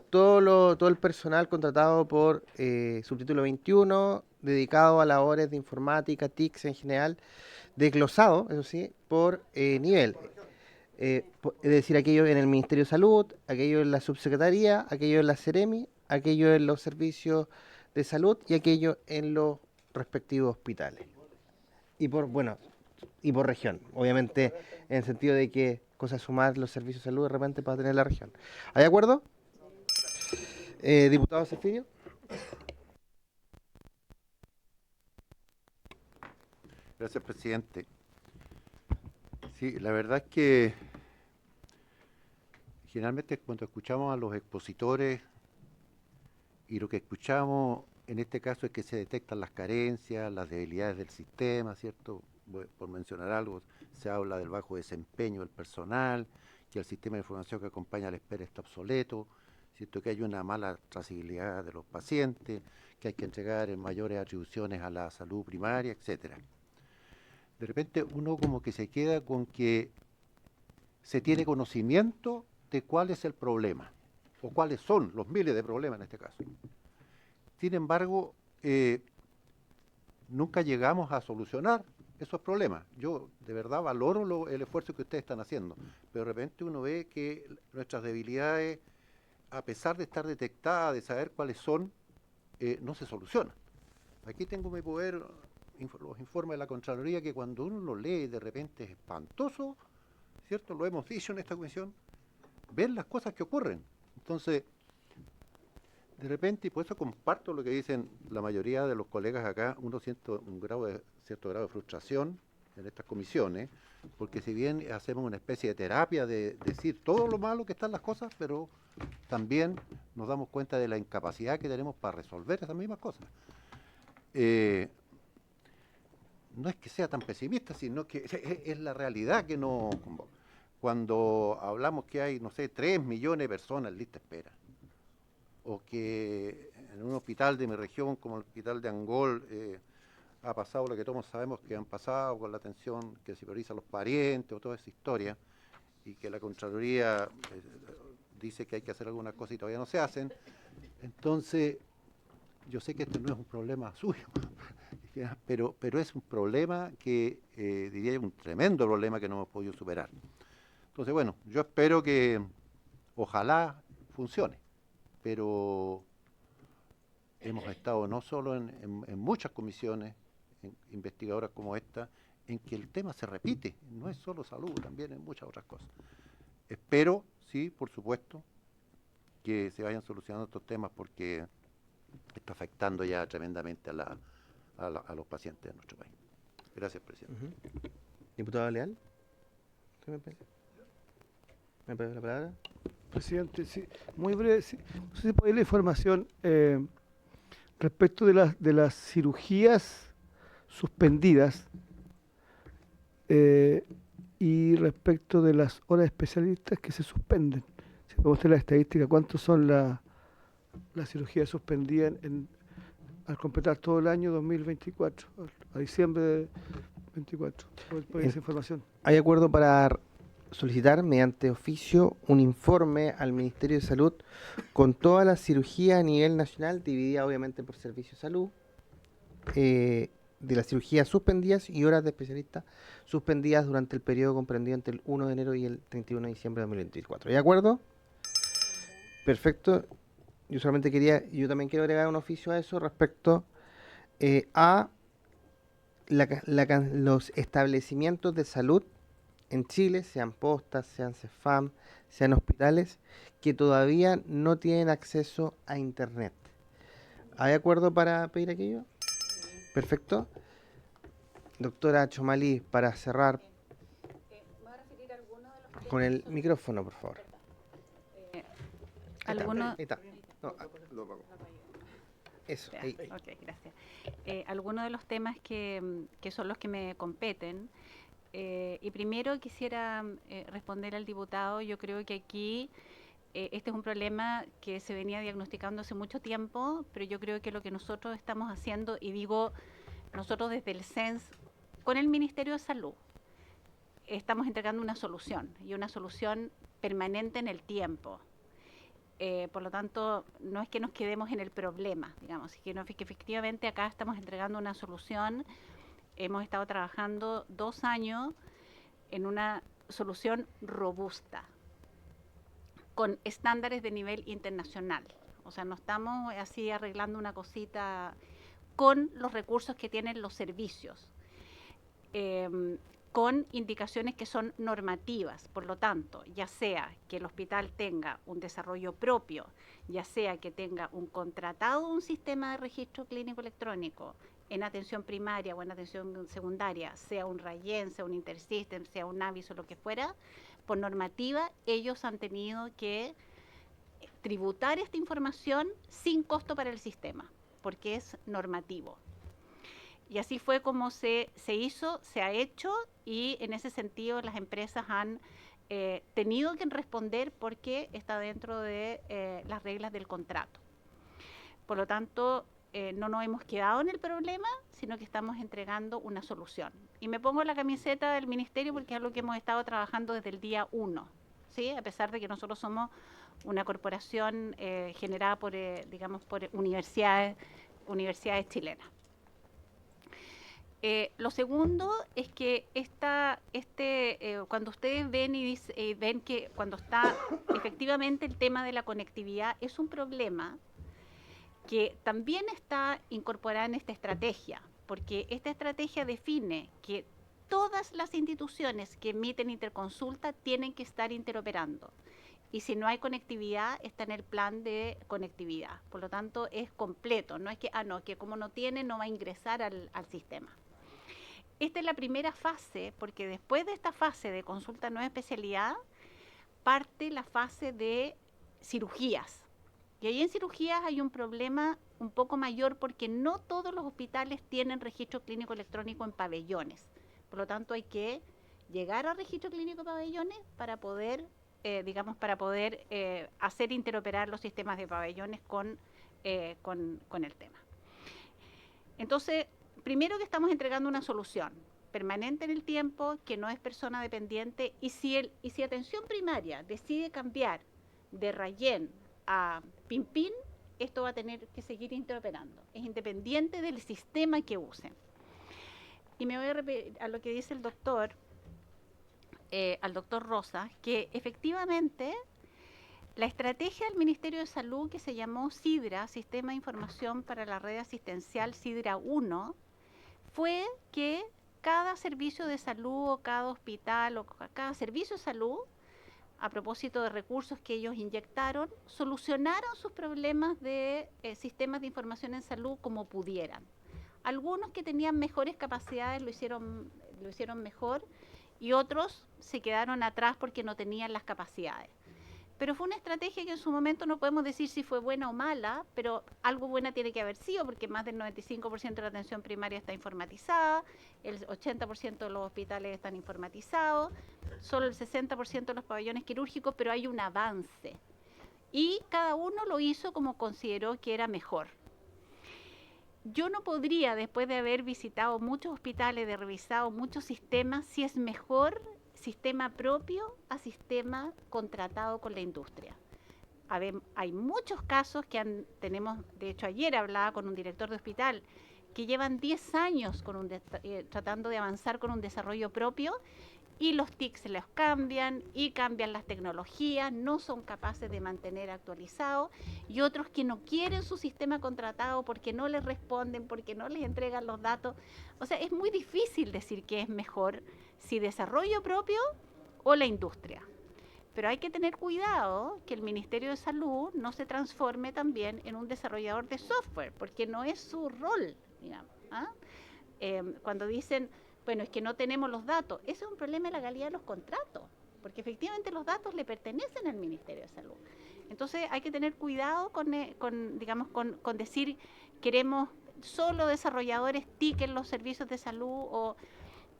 todo el personal contratado por subtítulo 21 dedicado a labores de informática, TICs en general, desglosado, eso sí, por nivel. Es decir, aquello en el Ministerio de Salud, aquello en la Subsecretaría, aquello en la Seremi, aquello en los servicios de salud y aquello en los respectivos hospitales. Y por región, obviamente, en el sentido de que cosa sumar los servicios de salud de repente para tener la región. ¿Hay de acuerdo? Diputado Cefilio. Gracias, presidente. Sí, la verdad es que generalmente cuando escuchamos a los expositores y lo que escuchamos en este caso es que se detectan las carencias, las debilidades del sistema, ¿cierto? Por mencionar algo, se habla del bajo desempeño del personal, que el sistema de información que acompaña a la espera está obsoleto, ¿cierto? Que hay una mala trazabilidad de los pacientes, que hay que entregar mayores atribuciones a la salud primaria, etcétera. De repente uno como que se queda con que se tiene conocimiento de cuál es el problema, o cuáles son los miles de problemas en este caso. Sin embargo, nunca llegamos a solucionar esos problemas. Yo de verdad valoro el esfuerzo que ustedes están haciendo, pero de repente uno ve que nuestras debilidades, a pesar de estar detectadas, de saber cuáles son, no se solucionan. Aquí tengo mi poder, los informes de la Contraloría, que cuando uno los lee de repente es espantoso, ¿cierto? Lo hemos dicho en esta comisión, ver las cosas que ocurren. Entonces, de repente, y por eso comparto lo que dicen la mayoría de los colegas acá, uno siente cierto grado de frustración en estas comisiones, porque si bien hacemos una especie de terapia de decir todo lo malo que están las cosas, pero también nos damos cuenta de la incapacidad que tenemos para resolver esas mismas cosas. No es que sea tan pesimista, sino que es la realidad que no... Cuando hablamos que hay, no sé, 3 millones de personas en lista de espera, o que en un hospital de mi región, como el hospital de Angol, ha pasado lo que todos sabemos que han pasado con la atención que se prioriza a los parientes, o toda esa historia, y que la Contraloría dice que hay que hacer algunas cosas y todavía no se hacen. Entonces, yo sé que este no es un problema suyo, pero es un problema que, diría un tremendo problema que no hemos podido superar. Entonces, bueno, yo espero que ojalá funcione, pero hemos estado no solo en muchas comisiones investigadoras como esta, en que el tema se repite, no es solo salud, también en muchas otras cosas. Espero, sí, por supuesto, que se vayan solucionando estos temas porque está afectando ya tremendamente a los pacientes de nuestro país. Gracias, presidente. Diputado Leal. ¿Me pide la palabra? Presidente, sí, muy breve. Sí. No sé si puede la información respecto de las cirugías suspendidas y respecto de las horas especialistas que se suspenden. Si podemos tener la estadística, ¿cuántos son las cirugías suspendidas al completar todo el año 2024, a diciembre de 2024? ¿Puede esa información? Hay acuerdo para solicitar mediante oficio un informe al Ministerio de Salud con toda la cirugía a nivel nacional, dividida obviamente por servicio de salud, de las cirugías suspendidas y horas de especialistas suspendidas durante el periodo comprendido entre el 1 de enero y el 31 de diciembre de 2024. ¿De acuerdo? Perfecto. Yo también quiero agregar un oficio a eso respecto a los establecimientos de salud en Chile, sean postas, sean CEFAM, sean hospitales, que todavía no tienen acceso a Internet. ¿Hay acuerdo para pedir aquello? Perfecto. Doctora Chomalí, para cerrar, con el micrófono, por favor. ¿Alguno? Ahí está. No, lo apago. Eso, ahí. Ok, gracias. Algunos de los temas que son los que me competen. Y primero quisiera responder al diputado. Yo creo que aquí este es un problema que se venía diagnosticando hace mucho tiempo, pero yo creo que lo que nosotros estamos haciendo, y digo nosotros desde el CENS, con el Ministerio de Salud, estamos entregando una solución, y una solución permanente en el tiempo. Por lo tanto, no es que nos quedemos en el problema, digamos, sino que efectivamente acá estamos entregando una solución. Hemos estado trabajando 2 años en una solución robusta, con estándares de nivel internacional. O sea, no estamos así arreglando una cosita con los recursos que tienen los servicios, con indicaciones que son normativas. Por lo tanto, ya sea que el hospital tenga un desarrollo propio, ya sea que tenga un contratado un sistema de registro clínico electrónico en atención primaria o en atención secundaria, sea un Rayen, sea un Intersystem, sea un Navis o lo que fuera, por normativa ellos han tenido que tributar esta información sin costo para el sistema, porque es normativo. Y así fue como se hizo, se ha hecho, y en ese sentido las empresas han tenido que responder porque está dentro de las reglas del contrato. Por lo tanto, no nos hemos quedado en el problema, sino que estamos entregando una solución. Y me pongo la camiseta del ministerio porque es algo que hemos estado trabajando desde el día 1, ¿sí? A pesar de que nosotros somos una corporación generada por, digamos, por universidades chilenas. Lo segundo es que cuando ustedes ven ven que cuando está efectivamente el tema de la conectividad es un problema que también está incorporada en esta estrategia, porque esta estrategia define que todas las instituciones que emiten interconsulta tienen que estar interoperando. Y si no hay conectividad, está en el plan de conectividad. Por lo tanto, es completo. No es que, que como no tiene, no va a ingresar al sistema. Esta es la primera fase, porque después de esta fase de consulta nueva especialidad, parte la fase de cirugías. Y ahí en cirugías hay un problema un poco mayor porque no todos los hospitales tienen registro clínico electrónico en pabellones. Por lo tanto, hay que llegar al registro clínico de pabellones para poder, hacer interoperar los sistemas de pabellones con el tema. Entonces, primero que estamos entregando una solución permanente en el tiempo, que no es persona dependiente, y si atención primaria decide cambiar de Rayen a Pimpin, esto va a tener que seguir interoperando. Es independiente del sistema que usen. Y me voy a repetir a lo que dice el doctor, al doctor Rosa, que efectivamente la estrategia del Ministerio de Salud, que se llamó SIDRA, Sistema de Información para la Red Asistencial SIDRA 1, fue que cada servicio de salud o cada hospital o cada servicio de salud, a propósito de recursos que ellos inyectaron, solucionaron sus problemas de sistemas de información en salud como pudieran. Algunos que tenían mejores capacidades lo hicieron mejor, y otros se quedaron atrás porque no tenían las capacidades. Pero fue una estrategia que en su momento no podemos decir si fue buena o mala, pero algo buena tiene que haber sido, porque más del 95% de la atención primaria está informatizada, el 80% de los hospitales están informatizados, solo el 60% de los pabellones quirúrgicos, pero hay un avance. Y cada uno lo hizo como consideró que era mejor. Yo no podría, después de haber visitado muchos hospitales, de revisado muchos sistemas, si es mejor sistema propio a sistema contratado con la industria. Hay muchos casos que tenemos, de hecho ayer hablaba con un director de hospital, que llevan 10 años tratando de avanzar con un desarrollo propio, y los TIC se los cambian y cambian las tecnologías, no son capaces de mantener actualizado, y otros que no quieren su sistema contratado porque no les responden, porque no les entregan los datos. O sea, es muy difícil decir qué es mejor, si desarrollo propio o la industria. Pero hay que tener cuidado que el Ministerio de Salud no se transforme también en un desarrollador de software, porque no es su rol, digamos. Cuando dicen, bueno, es que no tenemos los datos, ese es un problema de la calidad de los contratos, porque efectivamente los datos le pertenecen al Ministerio de Salud. Entonces hay que tener cuidado con decir queremos solo desarrolladores TIC en los servicios de salud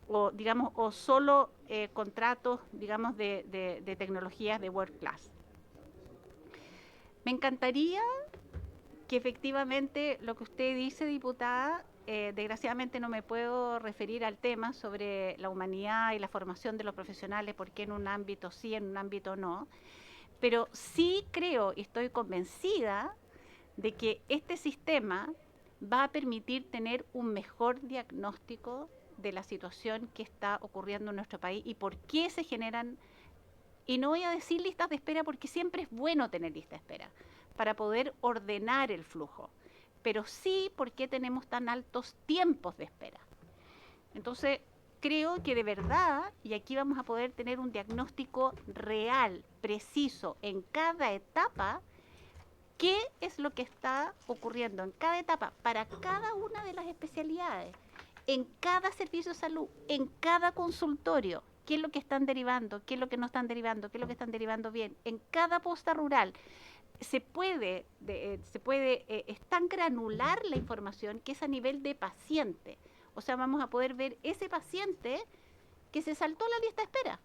o solo contratos, digamos, de tecnologías de world class. Me encantaría que efectivamente lo que usted dice, diputada, desgraciadamente no me puedo referir al tema sobre la humanidad y la formación de los profesionales, porque en un ámbito sí, en un ámbito no, Pero sí creo y estoy convencida de que este sistema va a permitir tener un mejor diagnóstico de la situación que está ocurriendo en nuestro país y por qué se generan, y no voy a decir listas de espera porque siempre es bueno tener listas de espera, para poder ordenar el flujo, pero sí por qué tenemos tan altos tiempos de espera. Entonces, creo que de verdad, y aquí vamos a poder tener un diagnóstico real, preciso, en cada etapa, qué es lo que está ocurriendo en cada etapa, para cada una de las especialidades, en cada servicio de salud, en cada consultorio, qué es lo que están derivando, qué es lo que no están derivando, qué es lo que están derivando bien, en cada posta rural. Es tan granular la información que es a nivel de paciente. O sea, vamos a poder ver ese paciente que se saltó la lista de espera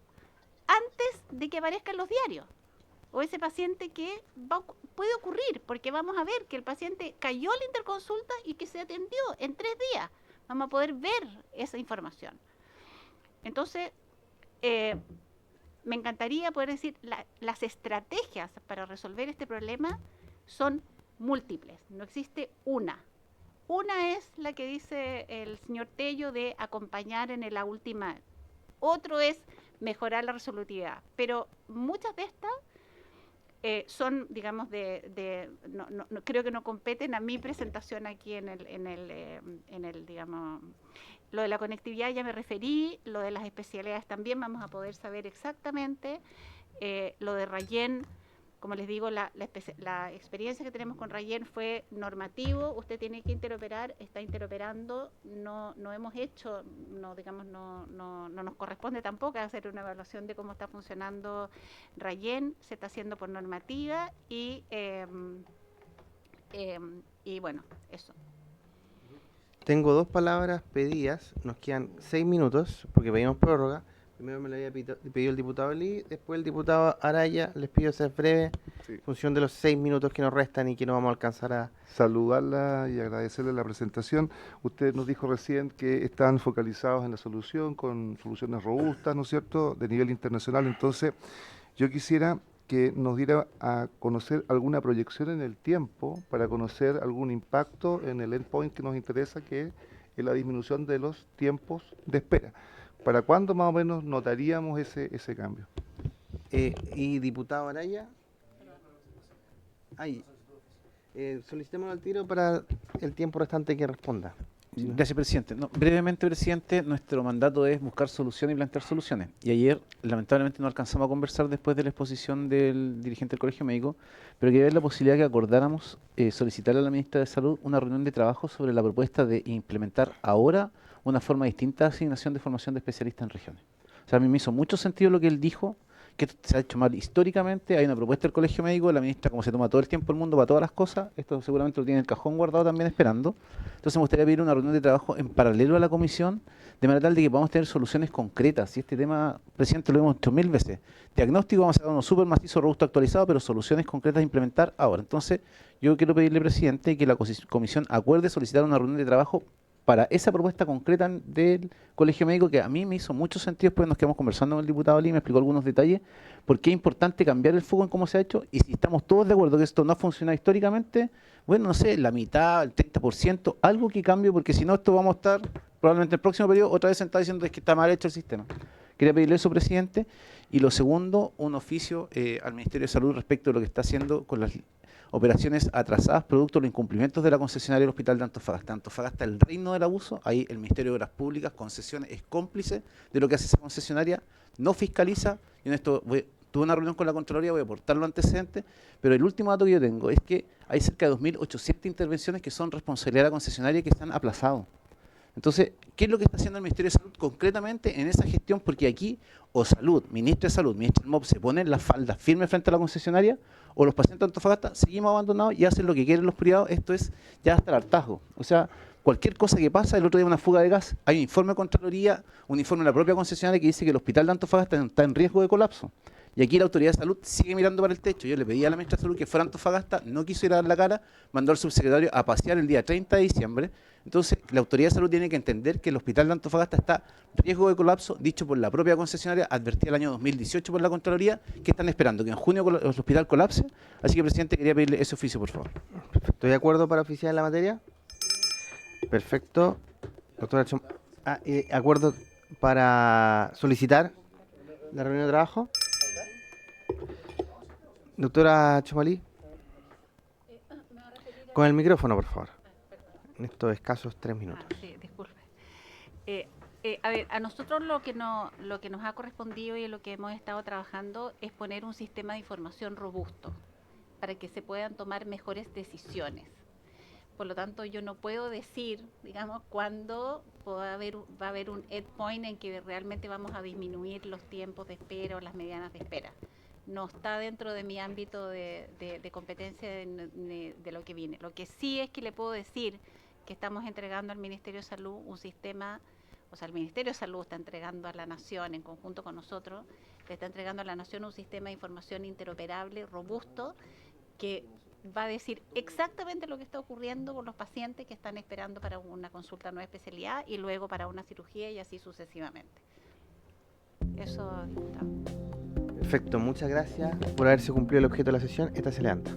antes de que aparezca en los diarios. O ese paciente que puede ocurrir, porque vamos a ver que el paciente cayó a la interconsulta y que se atendió en 3 días. Vamos a poder ver esa información. Entonces, me encantaría poder decir, las estrategias para resolver este problema son múltiples, no existe una. Una es la que dice el señor Tello de acompañar en la última. Otro es mejorar la resolutividad. Pero muchas de estas son, digamos, creo que no competen a mi presentación aquí en el, digamos, lo de la conectividad ya me referí, lo de las especialidades también vamos a poder saber exactamente, lo de Rayen. Como les digo, la experiencia que tenemos con Rayen fue normativo, usted tiene que interoperar, está interoperando, no hemos hecho, no nos corresponde tampoco hacer una evaluación de cómo está funcionando Rayen, se está haciendo por normativa y bueno, eso. Tengo 2 palabras pedidas, nos quedan 6 minutos porque pedimos prórroga. Primero me lo había pedido el diputado Lee, después el diputado Araya. Les pido ser breve, en función de los 6 minutos que nos restan y que no vamos a alcanzar a... Saludarla y agradecerle la presentación. Usted nos dijo recién que están focalizados en la solución, con soluciones robustas, ¿no es cierto?, de nivel internacional. Entonces, yo quisiera que nos diera a conocer alguna proyección en el tiempo para conocer algún impacto en el endpoint que nos interesa, que es la disminución de los tiempos de espera. ¿Para cuándo más o menos notaríamos ese cambio? Y diputado Araya, solicitemos al tiro para el tiempo restante que responda. Gracias, presidente. Brevemente, presidente, nuestro mandato es buscar soluciones y plantear soluciones. Y ayer, lamentablemente, no alcanzamos a conversar después de la exposición del dirigente del Colegio Médico, pero quería ver la posibilidad que acordáramos solicitarle a la ministra de Salud una reunión de trabajo sobre la propuesta de implementar ahora una forma distinta de asignación de formación de especialistas en regiones. O sea, a mí me hizo mucho sentido lo que él dijo, que se ha hecho mal históricamente. Hay una propuesta del Colegio Médico, la ministra, como se toma todo el tiempo del mundo para todas las cosas, esto seguramente lo tiene en el cajón guardado también esperando. Entonces me gustaría pedir una reunión de trabajo en paralelo a la comisión, de manera tal de que podamos tener soluciones concretas. Y este tema, presidente, lo hemos hecho 1000 veces. Diagnóstico vamos a dar uno súper macizo, robusto, actualizado, pero soluciones concretas a implementar ahora. Entonces yo quiero pedirle, presidente, que la comisión acuerde solicitar una reunión de trabajo para esa propuesta concreta del Colegio Médico, que a mí me hizo mucho sentido. Después nos quedamos conversando con el diputado Lee, me explicó algunos detalles, porque es importante cambiar el foco en cómo se ha hecho, y si estamos todos de acuerdo que esto no ha funcionado históricamente, bueno, no sé, la mitad, el 30%, algo que cambie, porque si no, esto vamos a estar probablemente en el próximo periodo otra vez sentados diciendo que está mal hecho el sistema. Quería pedirle eso, presidente. Y lo segundo, un oficio al Ministerio de Salud respecto de lo que está haciendo con las operaciones atrasadas producto de los incumplimientos de la concesionaria del Hospital de Antofagasta. Antofagasta, el reino del abuso, ahí el Ministerio de Obras Públicas, concesiones, es cómplice de lo que hace esa concesionaria, no fiscaliza. Y en esto tuve una reunión con la Contraloría, voy a aportar los antecedentes, pero el último dato que yo tengo es que hay cerca de 2.800 intervenciones que son responsabilidad de la concesionaria que están aplazadas. Entonces, ¿qué es lo que está haciendo el Ministerio de Salud concretamente en esa gestión? Porque aquí, o Salud, Ministro de Salud, Ministro del MOP, se ponen las faldas firmes frente a la concesionaria, o los pacientes de Antofagasta seguimos abandonados y hacen lo que quieren los privados. Esto es ya hasta el hartazgo. O sea, cualquier cosa que pasa, el otro día una fuga de gas, hay un informe de Contraloría, un informe de la propia concesionaria que dice que el Hospital de Antofagasta está en riesgo de colapso. Y aquí la autoridad de salud sigue mirando para el techo. Yo le pedí a la ministra de Salud que fuera a Antofagasta, no quiso ir a dar la cara, mandó al subsecretario a pasear el día 30 de diciembre. Entonces, la autoridad de salud tiene que entender que el hospital de Antofagasta está en riesgo de colapso, dicho por la propia concesionaria, advertida el año 2018 por la Contraloría, que están esperando que en junio el hospital colapse. Así que, presidente, quería pedirle ese oficio, por favor. Perfecto. ¿Estoy de acuerdo para oficiar en la materia? Perfecto. Doctora ¿acuerdo para solicitar la reunión de trabajo? Doctora Chomalí. Con el micrófono, por favor. En estos escasos 3 minutos. Sí, disculpe. A ver, a nosotros lo que nos ha correspondido y en lo que hemos estado trabajando es poner un sistema de información robusto para que se puedan tomar mejores decisiones. Por lo tanto, yo no puedo decir, digamos, cuándo va a haber un endpoint en que realmente vamos a disminuir los tiempos de espera o las medianas de espera. No está dentro de mi ámbito de competencia de lo que viene. Lo que sí es que le puedo decir que estamos entregando al Ministerio de Salud un sistema, o sea, el Ministerio de Salud está entregando a la Nación, en conjunto con nosotros, le está entregando a la Nación un sistema de información interoperable, robusto, que va a decir exactamente lo que está ocurriendo con los pacientes que están esperando para una consulta de nueva especialidad y luego para una cirugía y así sucesivamente. Eso, diputado. Perfecto, muchas gracias por haberse cumplido el objeto de la sesión. Esta se levanta.